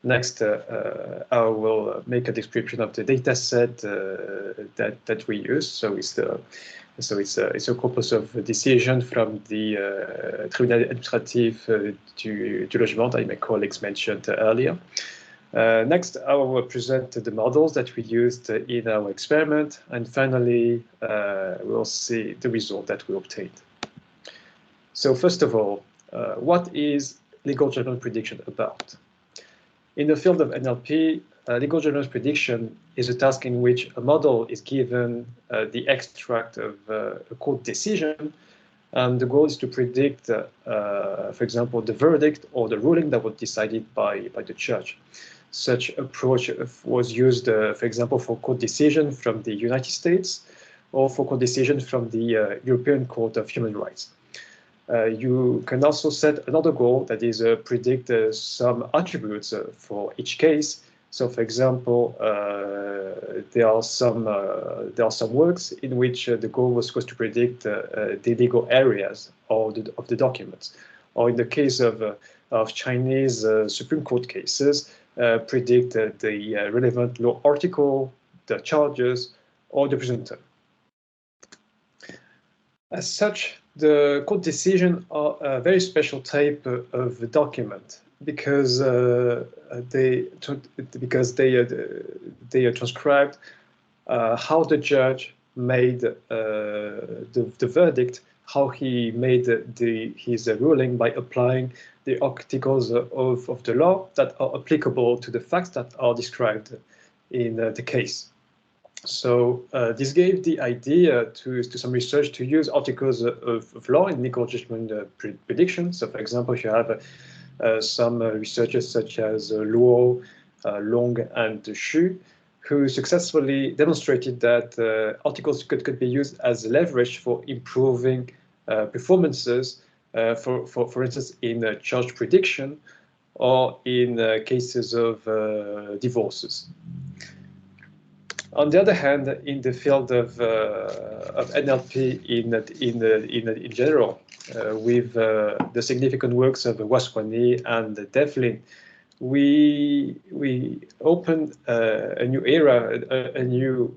Next, I will make a description of the data set that we use. So it's a corpus of decision from the Tribunal Administratif du Logement that my colleagues mentioned earlier. Next, I will present the models that we used in our experiment, and finally, we'll see the result that we obtained. So first of all, what is legal judgment prediction about? In the field of NLP, legal judgment prediction is a task in which a model is given the extract of a court decision, and the goal is to predict, for example, the verdict or the ruling that was decided by the judge. Such approach was used, for example, for court decision from the United States or for court decision from the European Court of Human Rights. You can also set another goal, that is predict some attributes for each case. So, for example, there are some works in which the goal was supposed to predict the legal areas of the documents, or in the case of Chinese Supreme Court cases, predict the relevant law article, the charges, or the presenter. As such, the court decision are a very special type of document because they transcribed how the judge made the verdict, how he made his ruling by applying the articles of the law that are applicable to the facts that are described in the case. So this gave the idea to some research to use articles of law in legal judgment prediction. So, for example, if you have some researchers such as Luo, Long, and Xu, who successfully demonstrated that articles could be used as leverage for improving performances, for instance, in charge prediction or in cases of divorces. On the other hand, in the field of NLP in general, with the significant works of Westermann and Devlin, we opened a new era, a new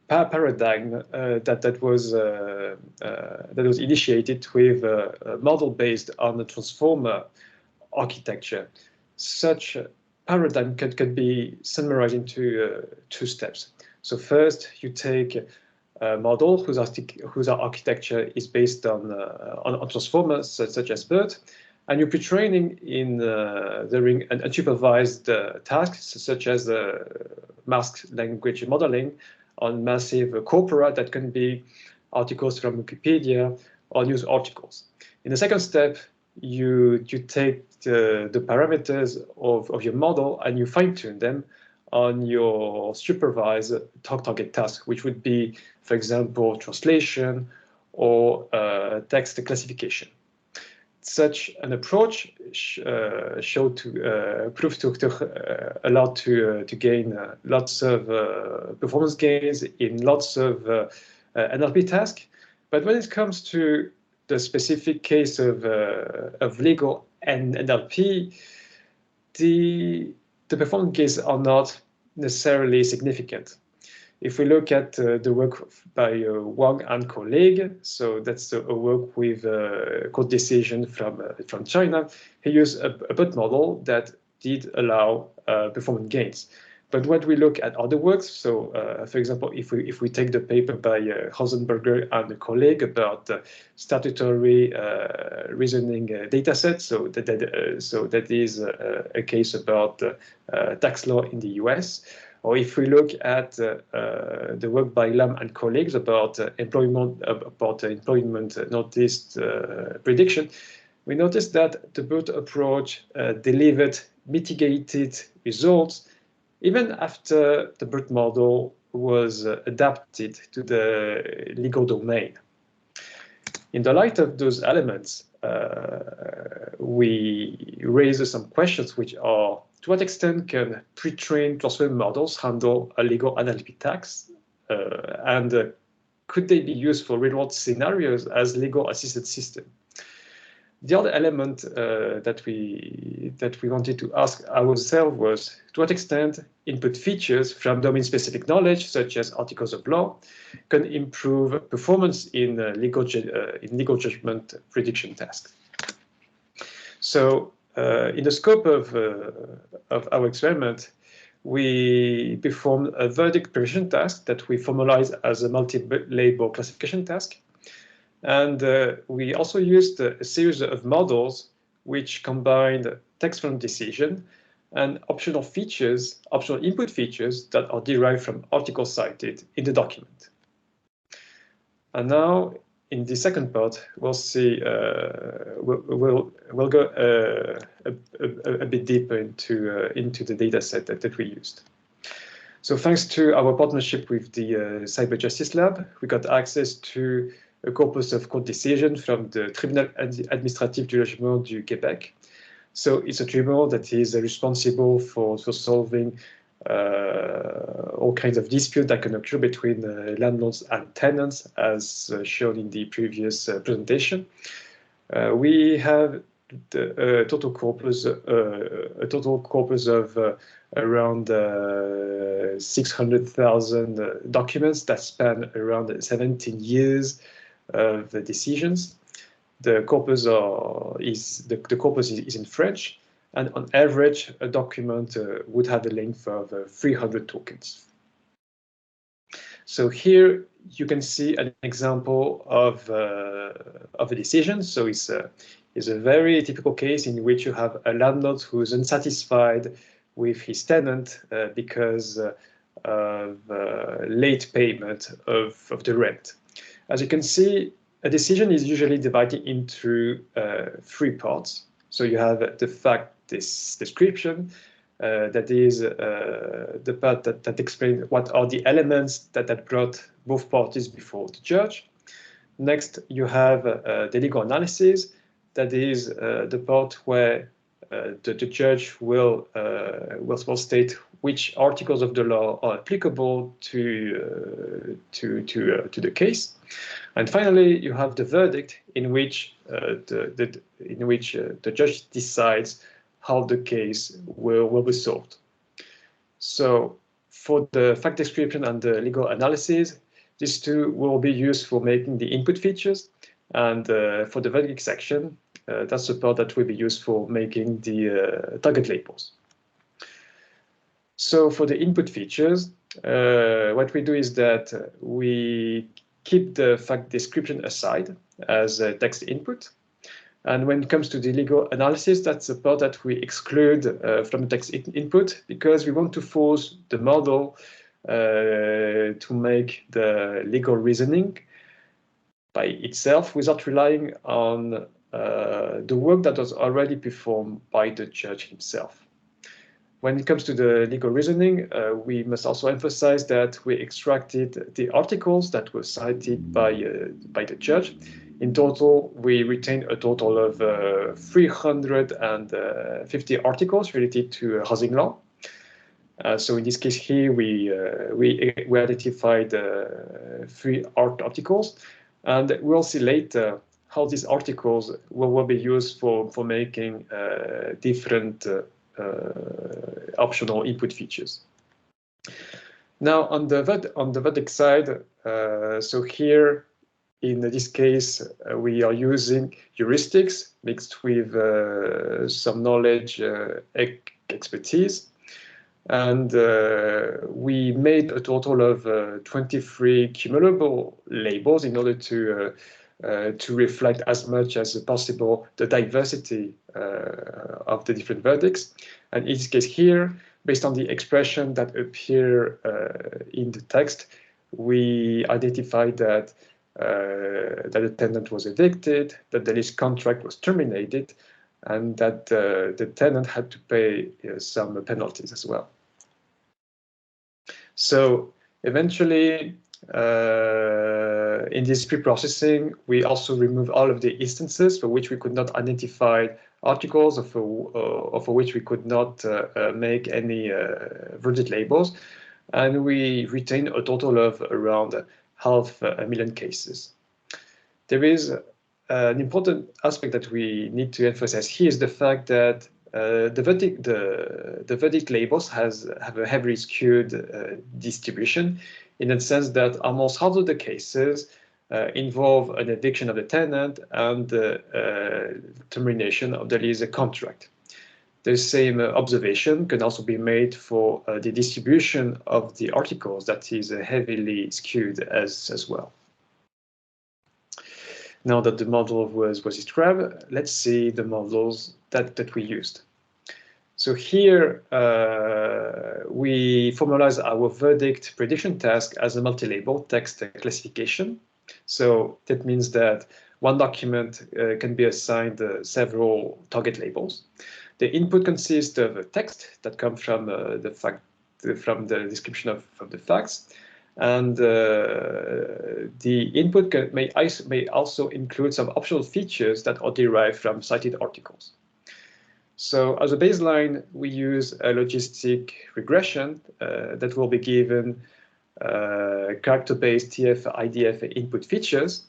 paradigm that was initiated with a model based on the transformer architecture. Such a paradigm could be summarized into 2 steps. So first, you take a model whose architecture is based on transformers such as BERT, and you pre-training in during unsupervised tasks such as masked language modeling on massive corpora that can be articles from Wikipedia or news articles. In the second step, you take the parameters of your model and you fine-tune them on your supervised target task, which would be, for example, translation or text classification. Such an approach proved to allow to gain lots of performance gains in lots of NLP tasks. But when it comes to the specific case of legal and NLP, the performance gains are not necessarily significant. If we look at the work by Wang and colleague, so that's a work with code decision from China, he used a BERT model that did allow performance gains. But when we look at other works, so for example, if we take the paper by Hausenberger and a colleague about statutory reasoning dataset, so that is a case about tax law in the US. Or if we look at the work by Lam and colleagues about employment notice prediction, we noticed that the BERT approach delivered mitigated results even after the BERT model was adapted to the legal domain. In the light of those elements, we raise some questions, which are: to what extent can pre-trained transformer models handle a legal NLP task? And could they be used for real-world scenarios as legal assisted system? The other element that we wanted to ask ourselves was, to what extent input features from domain-specific knowledge, such as articles of law, can improve performance in legal judgment prediction tasks? So, in the scope of our experiment, we performed a verdict prediction task that we formalized as a multi-label classification task. And we also used a series of models which combined text from decision and optional input features that are derived from articles cited in the document. And now, in the second part, we'll see we'll go a bit deeper into the data set that we used. So thanks to our partnership with the Cyberjustice Lab, we got access to a corpus of court decisions from the Tribunal Administratif du Logement du Québec. So it's a tribunal that is responsible for solving all kinds of disputes that can occur between landlords and tenants, as shown in the previous presentation. We have a total corpus of around 600,000 documents that span around 17 years of the decisions. The corpus is in French, and on average, a document would have a length of 300 tokens. So here you can see an example of a decision. So it's a very typical case in which you have a landlord who is unsatisfied with his tenant because of late payment of the rent. As you can see, a decision is usually divided into 3 parts. So you have the fact description, that is the part that explains what are the elements that brought both parties before the judge. Next, you have the legal analysis, that is the part where the judge will state which articles of the law are applicable to the case. And finally, you have the verdict, in which the judge decides how the case will be solved. So for the fact description and the legal analysis, these two will be used for making the input features, and for the verdict section, that's the part that will be used for making the target labels. So for the input features, what we do is that we keep the fact description aside as a text input. And when it comes to the legal analysis, that's the part that we exclude from the text input, because we want to force the model to make the legal reasoning by itself without relying on the work that was already performed by the judge himself. When it comes to the legal reasoning, we must also emphasize that we extracted the articles that were cited by the judge. In total, we retained a total of 350 articles related to housing law. So in this case here, we identified 3 articles, and we'll see later how these articles will be used for making different optional input features. Now on the verdict side, so here in this case we are using heuristics mixed with some knowledge expertise, and we made a total of 23 cumulable labels in order to reflect as much as possible the diversity of the different verdicts. And in this case here, based on the expression that appear in the text, we identified that the tenant was evicted, that the lease contract was terminated, and that the tenant had to pay some penalties as well. So eventually, in this pre-processing, we also remove all of the instances for which we could not identify articles, or for which we could not make any verdict labels, and we retain a total of around 500,000 cases. There is an important aspect that we need to emphasize here is the fact that the verdict labels have a heavily skewed distribution, in the sense that almost half of the cases involve an eviction of the tenant and termination of the lease contract. The same observation can also be made for the distribution of the articles, that is heavily skewed as well. Now that the model was described, let's see the models that we used. So here we formalize our verdict prediction task as a multi-label text classification. So that means that one document can be assigned several target labels. The input consists of a text that comes from the description of the facts, and the input may also include some optional features that are derived from cited articles. So as a baseline, we use a logistic regression that will be given character-based TF, IDF input features.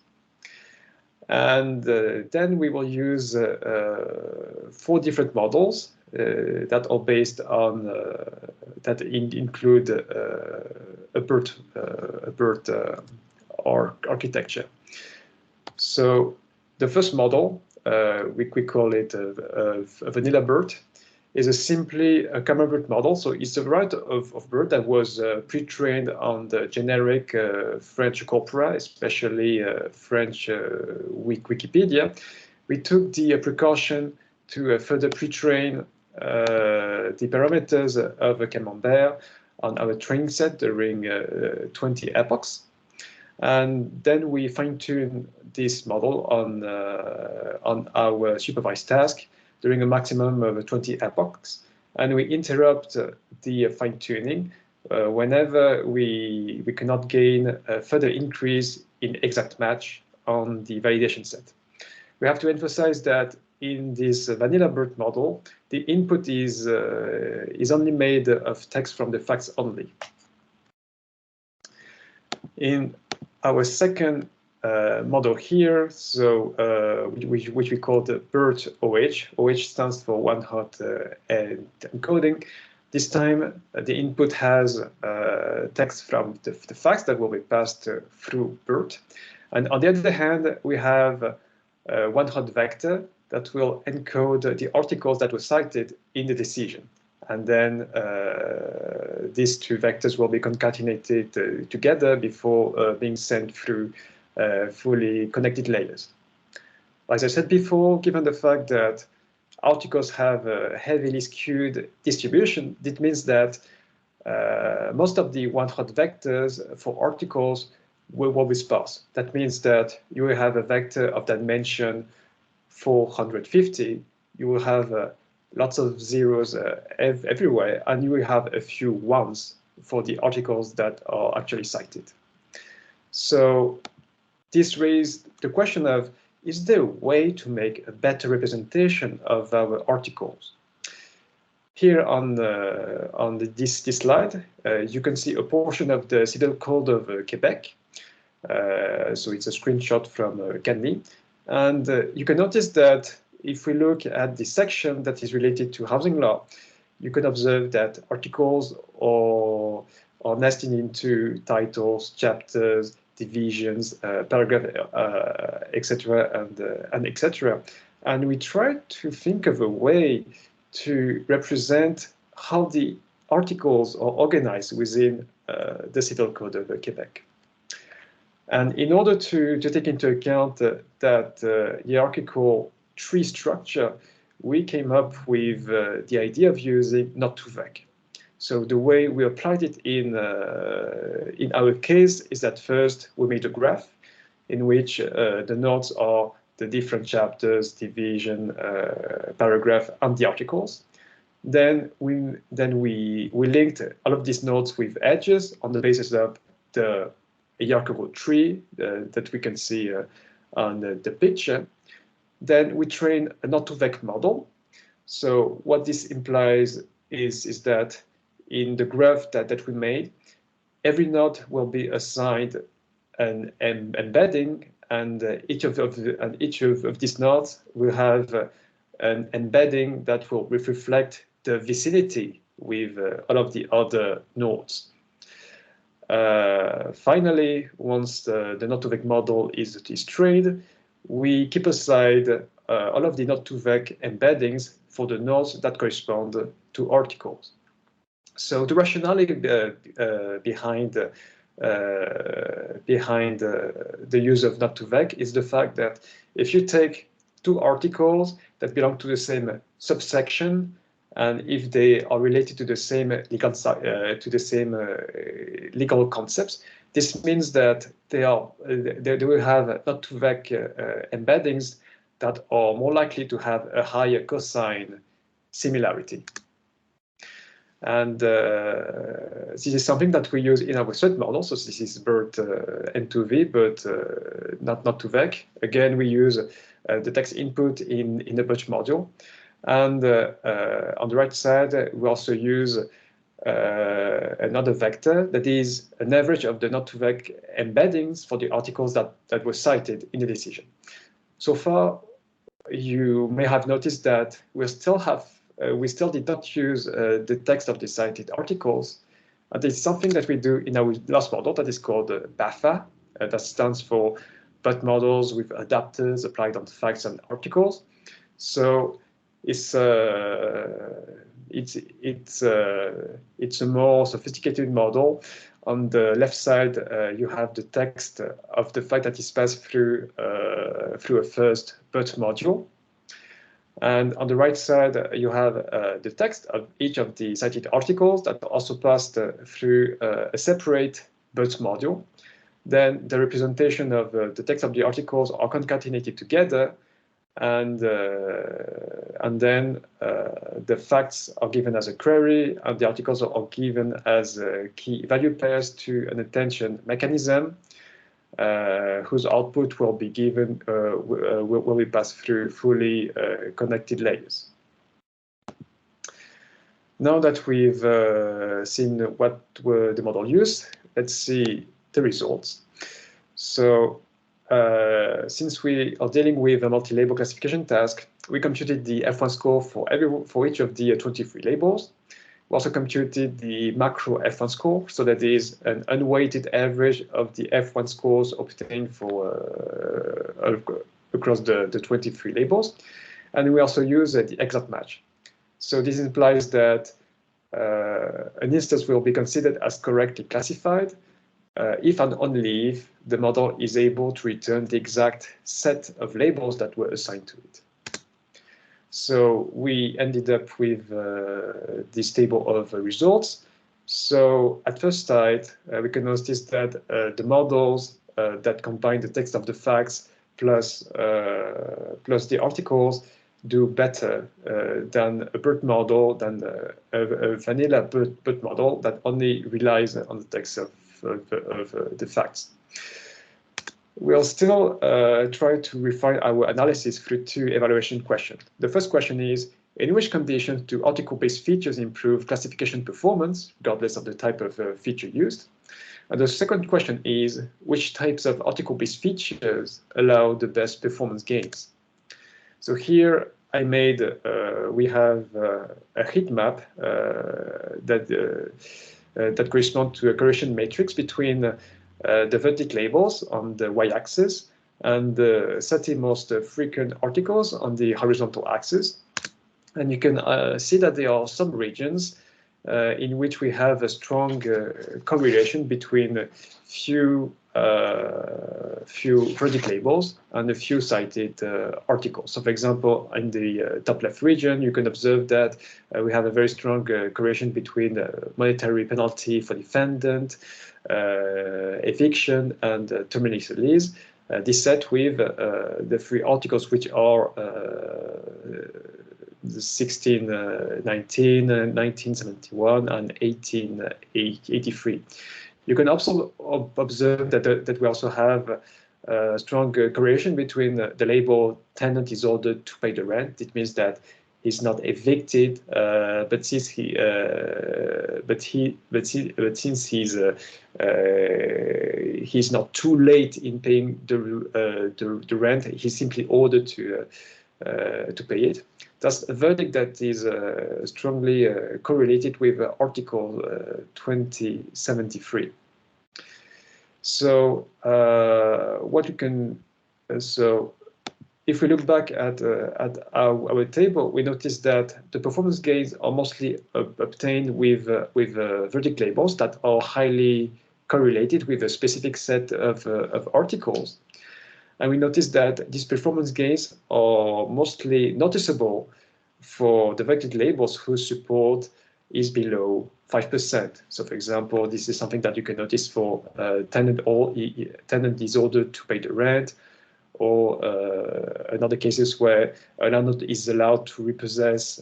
And then we will use 4 different models that are based on, that include a BERT architecture. So the first model, we call it a vanilla BERT, is simply a common BERT model. So it's a variety of BERT that was pre-trained on the generic French corpora, especially French Wikipedia. We took the precaution to further pre-train the parameters of a camembert on our training set during 20 epochs. And then we fine-tune this model on our supervised task during a maximum of 20 epochs. And we interrupt the fine-tuning whenever we cannot gain a further increase in exact match on the validation set. We have to emphasize that in this vanilla BERT model, the input is only made of text from the facts only. In our second model here, so which we call the BERT OH. OH stands for one hot encoding. This time, the input has text from the facts that will be passed through BERT. And on the other hand, we have one hot vector that will encode the articles that were cited in the decision. And then these two vectors will be concatenated together before being sent through fully connected layers. As I said before, given the fact that articles have a heavily skewed distribution, it means that most of the one-hot vectors for articles will be sparse. That means that you will have a vector of dimension 450, you will have lots of zeros everywhere, and you will have a few ones for the articles that are actually cited. So this raised the question of, is there a way to make a better representation of our articles? Here on this slide, you can see a portion of the Civil Code of Quebec. So it's a screenshot from CLIQ-ai. And you can notice that if we look at the section that is related to housing law, you can observe that articles are nested into titles, chapters, divisions, paragraph, etc., and etc. And we try to think of a way to represent how the articles are organized within the Civil Code of Quebec. And in order to take into account that hierarchical tree structure, we came up with the idea of using not-to-vec. So the way we applied it in our case is that first we made a graph in which the nodes are the different chapters, division, paragraph, and the articles. Then we linked all of these nodes with edges on the basis of the hierarchical tree that we can see on the picture. Then we train a not-to-vec model. So what this implies is that in the graph that we made, every node will be assigned an embedding, and each of these nodes will have an embedding that will reflect the vicinity with all of the other nodes. Finally, once the not-to-vec model is trained, we keep aside all of the not-to-vec embeddings for the nodes that correspond to articles. So the rationale behind the use of not-to-vec is the fact that if you take two articles that belong to the same subsection, and if they are related to the same legal concepts, this means that they will have not-to-vec embeddings that are more likely to have a higher cosine similarity. And this is something that we use in our threat model. So this is BERT N2V, but not-to-vec. Again, we use the text input in the BERT module. And on the right side, we also use another vector that is an average of the not-to-vec embeddings for the articles that were cited in the decision. So far, you may have noticed that we still did not use the text of the cited articles. And it's something that we do in our last model that is called BAFA. That stands for BERT models with adapters applied on facts and articles. So it's a more sophisticated model. On the left side, you have the text of the fact that is passed through a first BERT module. And on the right side, you have the text of each of the cited articles that are also passed through a separate BERT module. Then the representation of the text of the articles are concatenated together, and then the facts are given as a query, and the articles are given as key value pairs to an attention mechanism, whose output will be given will be passed through fully connected layers. Now that we've seen what were the model used, let's see the results. So since we are dealing with a multi-label classification task, we computed the F1 score for each of the 23 labels. We also computed the macro F1 score, so that is an unweighted average of the F1 scores obtained for across the 23 labels. And we also use the exact match. So this implies that an instance will be considered as correctly classified if and only if the model is able to return the exact set of labels that were assigned to it. So we ended up with this table of results. So at first sight, we can notice that the models that combine the text of the facts plus the articles do better than a BERT model, than a vanilla BERT model that only relies on the text of the facts. We'll still try to refine our analysis through two evaluation questions. The first question is, in which conditions do article-based features improve classification performance, regardless of the type of feature used? And the second question is, which types of article-based features allow the best performance gains? So here I made, we have a heat map that corresponds to a correlation matrix between the vertical labels on the y-axis and the 30 most frequent articles on the horizontal axis. And you can see that there are some regions in which we have a strong correlation between few vertical labels and a few cited articles. So for example, in the top left region, you can observe that we have a very strong correlation between monetary penalty for defendant, eviction, and termination lease. This set with the three articles which are 1619, 1971, and 1883. You can also observe that we also have a strong correlation between the label tenant is ordered to pay the rent. It means that he's not evicted, but since he's not too late in paying the rent, he's simply ordered to pay it. That's a verdict that is strongly correlated with Article 2073. So what you can if we look back at our table, we notice that the performance gains are mostly obtained with vertical labels that are highly correlated with a specific set of articles. And we notice that these performance gains are mostly noticeable for the vertical labels whose support is below 5%. So for example, this is something that you can notice for tenant is ordered to pay the rent, or in other cases where a landlord is allowed to repossess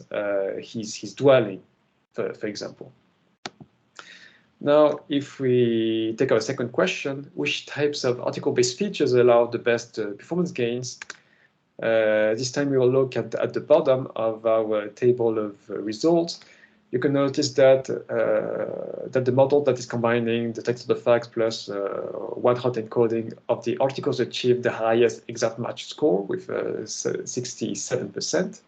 his dwelling, for example. Now, if we take our second question, which types of article-based features allow the best performance gains? This time we will look at the bottom of our table of results. You can notice that the model that is combining the text of the facts plus one-hot encoding of the articles achieved the highest exact match score with 67%.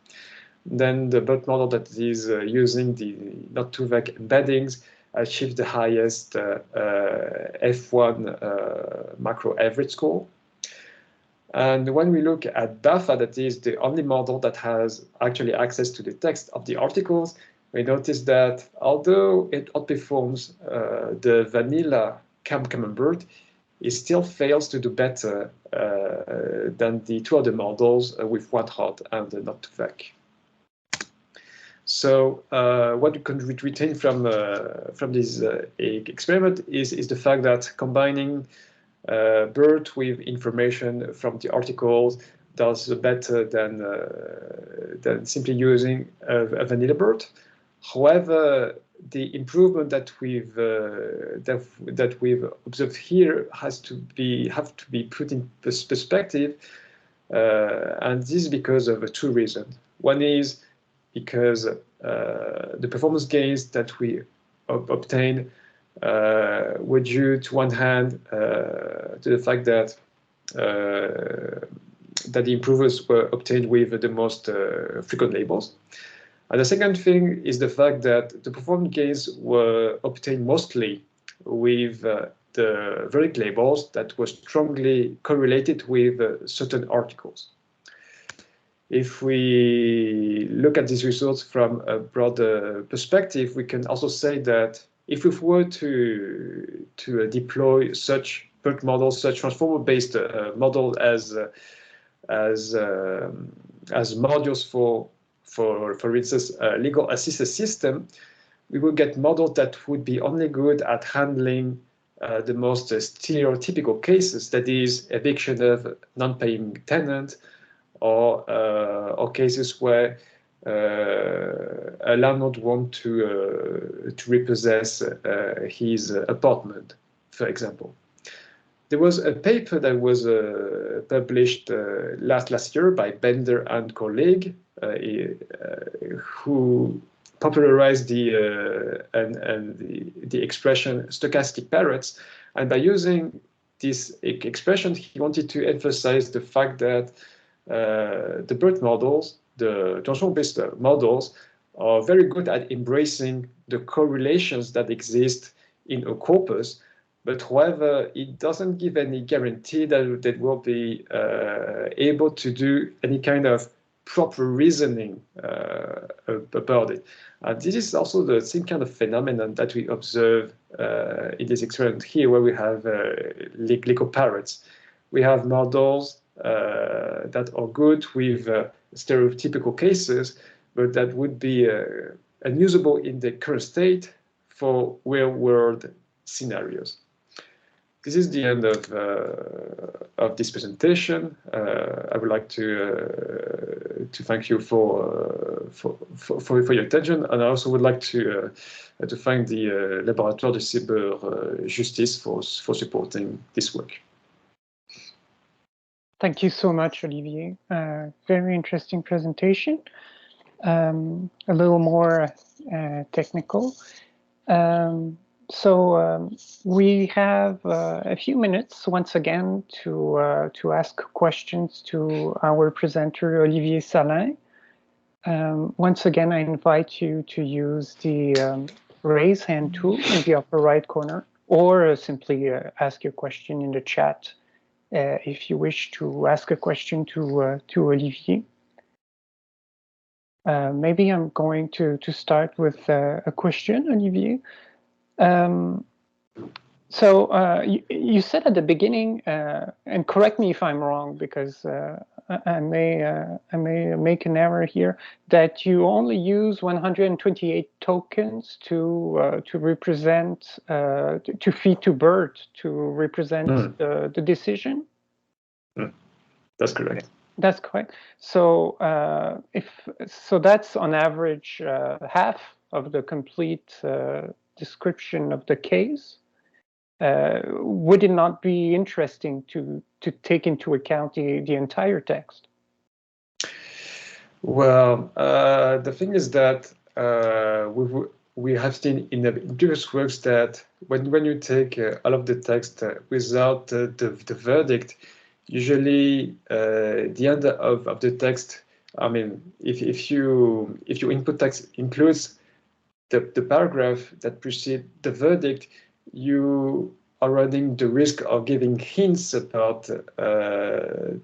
Then the BERT model that is using the not too vague embeddings achieved the highest F1 macro average score. And when we look at BAFA, that is the only model that has actually access to the text of the articles, we notice that although it outperforms the vanilla Camembert, it still fails to do better than the two other models with one-hot and not too vague. So what you can retain from this experiment is the fact that combining BERT with information from the articles does better than simply using a vanilla BERT. However, the improvement that we've observed here have to be put in perspective, and this is because of two reasons. One is because the performance gains that we obtained were due to one hand to the fact that that the improvements were obtained with the most frequent labels. And the second thing is the fact that the performance gains were obtained mostly with the verdict labels that were strongly correlated with certain articles. If we look at these results from a broader perspective, we can also say that if we were to deploy such BERT models, such transformer-based model as modules for instance, legal assisted system, we would get models that would be only good at handling the most stereotypical cases, that is, eviction of non-paying tenant, or cases where a landlord wants to repossess his apartment, for example. There was a paper that was published last year by Bender and colleague, who popularized the expression stochastic parrots. And by using this expression, he wanted to emphasize the fact that the BERT models, the transformer-based models, are very good at embracing the correlations that exist in a corpus. But however, it doesn't give any guarantee that they will be able to do any kind of proper reasoning about it. This is also the same kind of phenomenon that we observe in this experiment here, where we have legal parrots. We have models that are good with stereotypical cases, but that would be unusable in the current state for real-world scenarios. This is the end of this presentation. I would like to thank you for your attention, and I also would like to thank the Laboratoire de Cyberjustice for supporting this work.
Thank you so much, Olivier. Very interesting presentation. A little more technical. So we have a few minutes once again to ask questions to our presenter, Olivier Salaün. Once again, I invite you to use the raise hand tool in the upper right corner, or simply ask your question in the chat if you wish to ask a question to Olivier. Maybe I'm going to start with a question, Olivier. So you said at the beginning, and correct me if I'm wrong, because I may make an error here, that you only use 128 tokens to represent, to feed to BERT to represent the decision.
That's correct.
That's correct. So so that's on average half of the complete description of the case. Would it not be interesting to take into account the entire text?
Well, the thing is that we have seen in the previous works that when you take all of the text without the verdict, usually the end of the text, I mean, if your input text includes the paragraph that precedes the verdict, you are running the risk of giving hints about your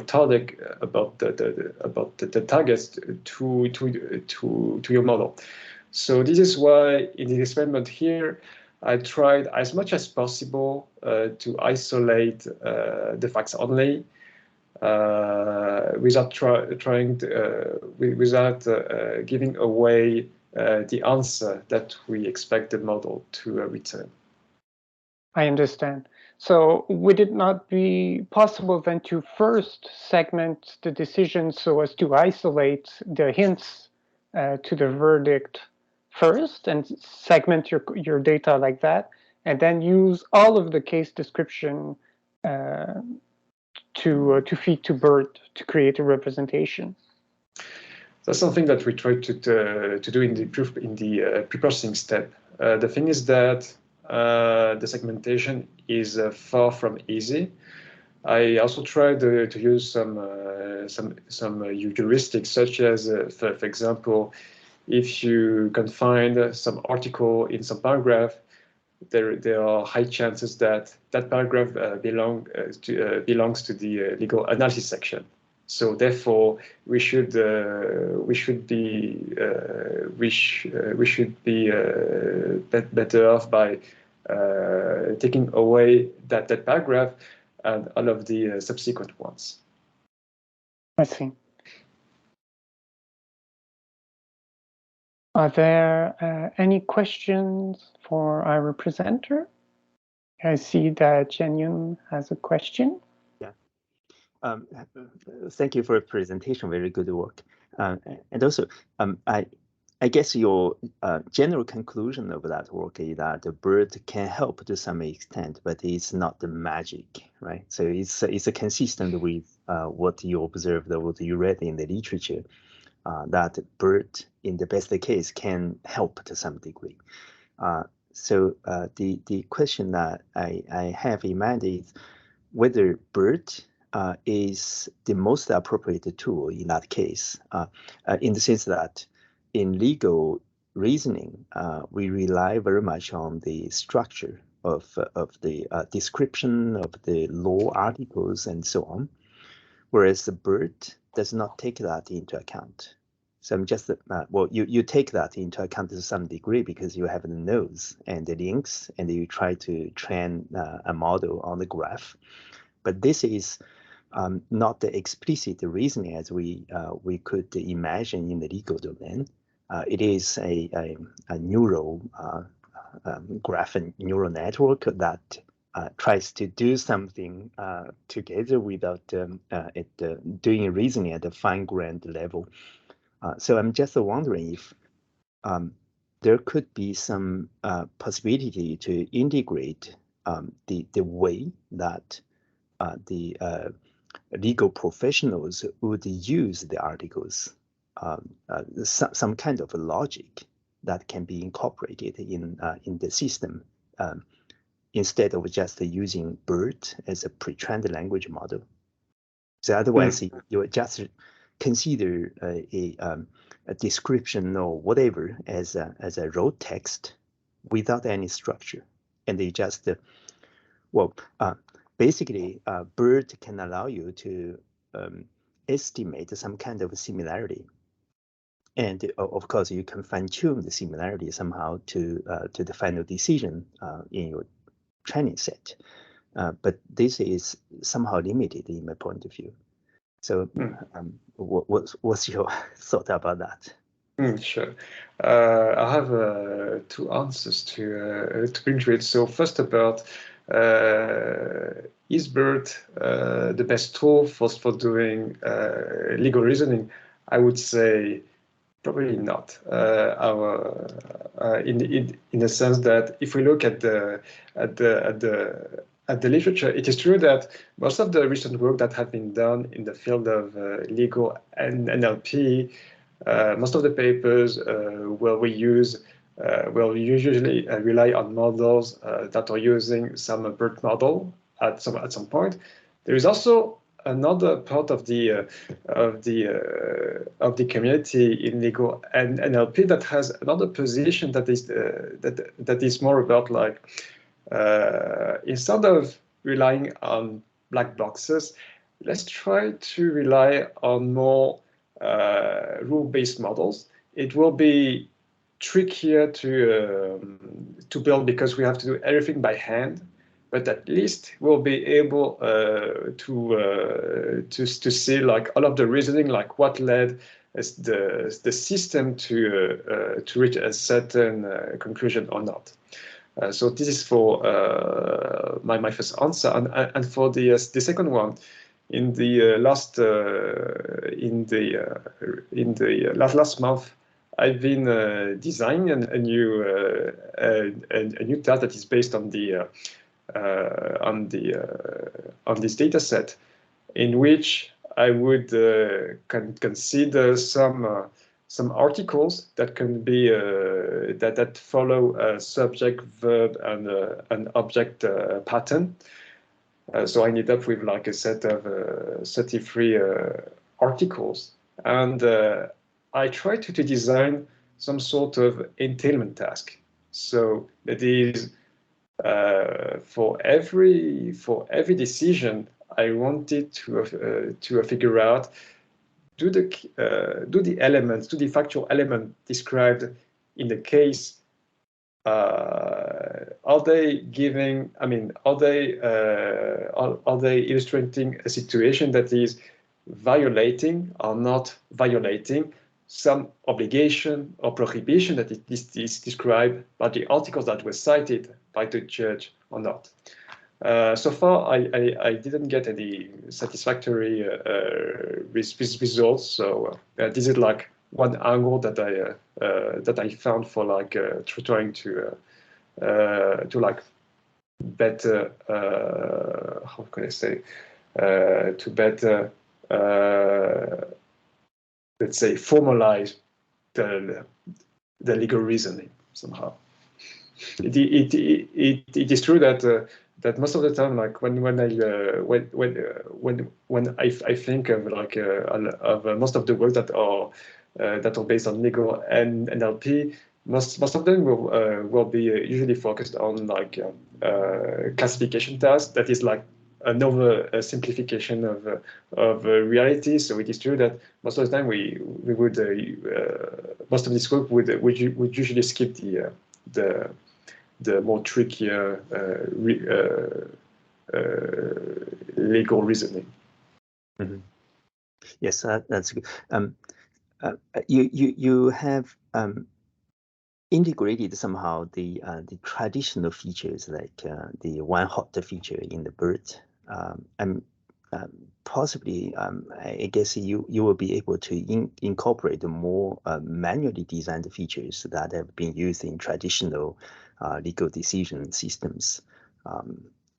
target, about the targets to your model. So this is why in the experiment here, I tried as much as possible to isolate the facts only, without giving away the answer that we expect the model to return.
I understand. So would it not be possible then to first segment the decision so as to isolate the hints to the verdict first, and segment your data like that, and then use all of the case description to feed to BERT to create a representation?
That's something that we try to do in the preprocessing step. The thing is that the segmentation is far from easy. I also tried to use some heuristics, such as, for example, if you can find some article in some paragraph, there are high chances that that paragraph belongs to the legal analysis section. So therefore, we should be better off by taking away that paragraph and all of the subsequent ones.
I see. Are there any questions for our presenter? I see that Jianyun has a question.
Yeah. Thank you for your presentation. Very good work. And also, I guess your general conclusion of that work is that the bird can help to some extent, but it's not the magic, right? So it's consistent with what you observed or what you read in the literature. That bird, in the best case, can help to some degree. So the question that I have in mind is whether bird is the most appropriate tool in that case, in the sense that in legal reasoning, we rely very much on the structure of the description of the law articles and so on, whereas the bird does not take that into account. So I'm just, well, you take that into account to some degree because you have the nodes and the links, and you try to train a model on the graph. But this is not the explicit reasoning as we could imagine in the legal domain. It is a neural graph and neural network that tries to do something together without doing reasoning at a fine-grained level. So I'm just wondering if there could be some possibility to integrate the way that the legal professionals would use the articles, some kind of a logic that can be incorporated in the system, instead of just using BERT as a pre-trained language model. So otherwise, you just consider a description or whatever as a raw text without any structure, and they just basically BERT can allow you to estimate some kind of similarity, and of course you can fine-tune the similarity somehow to the final decision in your training set, but this is somehow limited in my point of view. So what's your thought about that?
Sure. I have two answers to bring to it. So first about is BERT the best tool for doing legal reasoning? I would say probably not. In the sense that if we look at the literature, it is true that most of the recent work that has been done in the field of legal and NLP, most of the papers will usually rely on models that are using some BERT model at some point. There is also another part of the community in legal and NLP that has another position that is more about like instead of relying on black boxes, let's try to rely on more rule-based models. It will be trickier to build because we have to do everything by hand, but at least we'll be able to see like all of the reasoning, like what led the system to reach a certain conclusion or not. So this is for my first answer, and for the second one, in the last month, I've been designing a new task that is based on this data set, in which I would consider some some articles that can be that follow a subject, verb, and an object pattern. So I ended up with like a set of 33 articles, and I tried to design some sort of entailment task. So that is for every decision, I wanted to figure out, do the elements, do the factual element described in the case, are they giving, I mean, are they illustrating a situation that is violating or not violating some obligation or prohibition that is described by the articles that were cited by the judge or not. So far, I didn't get any satisfactory results. So this is like one angle that I found for like trying to like better, how can I say, to better, let's say, formalize the legal reasoning somehow. It is true that that most of the time, like when I think of like of most of the work that are based on legal and NLP, most of them will be usually focused on like classification tasks. That is like another simplification of reality. So it is true that most of the time we would most of this work would usually skip the more trickier legal reasoning.
Mm-hmm. Yes, that's good. You have integrated somehow the traditional features like the one hot feature in the BERT, and possibly I guess you will be able to incorporate the more manually designed features that have been used in traditional legal decision systems,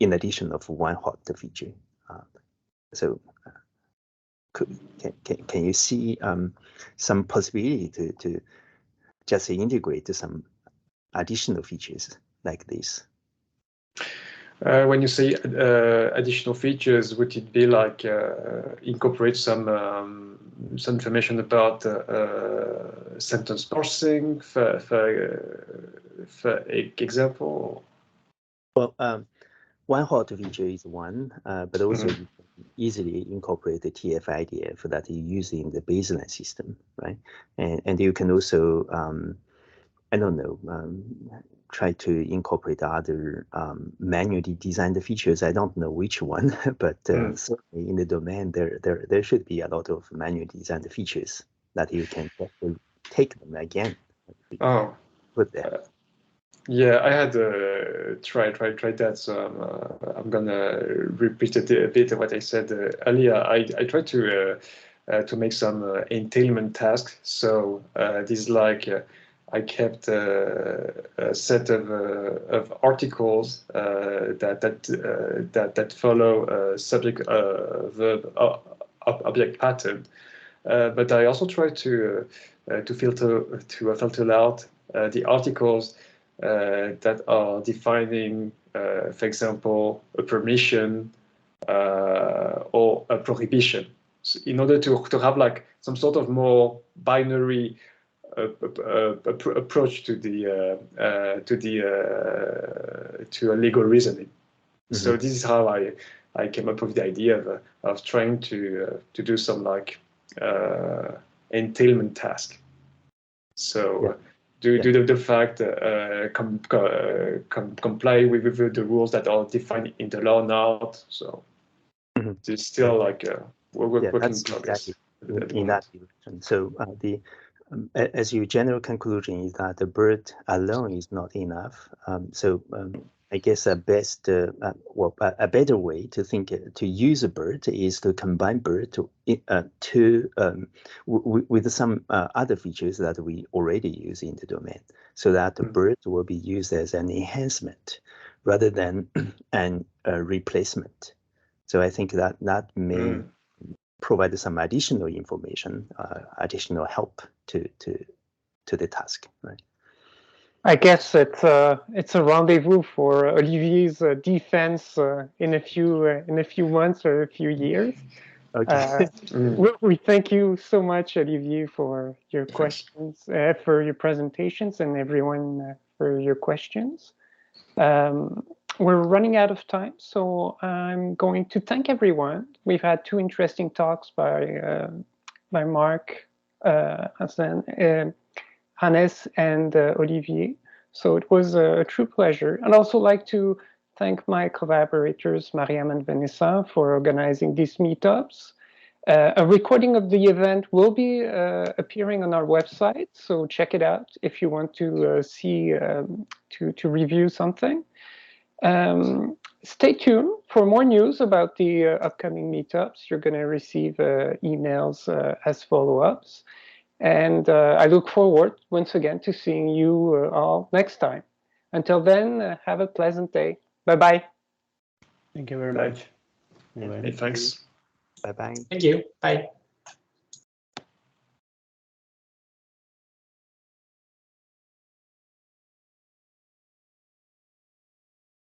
in addition of one hot feature. So can you see some possibility to just integrate some additional features like this?
When you say additional features, would it be like incorporate some information about sentence parsing, for example?
Well, one hot feature is one, but also you can easily incorporate the TF-IDF that you use in the baseline system, right? And you can also, I don't know, try to incorporate other manually designed features. I don't know which one, but certainly in the domain, there should be a lot of manually designed features that you can take them again.
Oh,
put there.
Yeah, I had tried that, so I'm gonna repeat a bit of what I said earlier. I tried to make some entailment tasks. So this is like I kept a set of articles that follow subject verb object pattern, but I also tried to filter out the articles that are defining, for example, a permission or a prohibition, so in order to have like some sort of more binary approach to a legal reasoning. Mm-hmm. So this is how I came up with the idea of trying to do some like entailment task. So. Yeah. Do the fact comply with the rules that are defined in the law now? So it's still like we're working in progress.
Exactly in that direction. So as your general conclusion is that the BERT alone is not enough. I guess a better way to think to use a BERT is to combine BERT with some other features that we already use in the domain, so that the BERT will be used as an enhancement rather than a replacement. So I think that may provide some additional information, additional help to the task, right?
I guess it's a rendezvous for Olivier's defense in a few months or a few years.
Okay.
We thank you so much, Olivier, for your questions, for your presentations, and everyone for your questions. We're running out of time, so I'm going to thank everyone. We've had 2 interesting talks by Mark, Hannes, and Olivier. So it was a true pleasure. I'd also like to thank my collaborators, Mariam and Vanessa, for organizing these meetups. A recording of the event will be appearing on our website, so check it out if you want to see, to review something. Stay tuned for more news about the upcoming meetups. You're going to receive emails as follow-ups. And I look forward once again to seeing you all next time. Until then, have a pleasant day. Bye-bye.
Thank you very much.
Hey, thanks.
Bye-bye.
Thank you. Bye.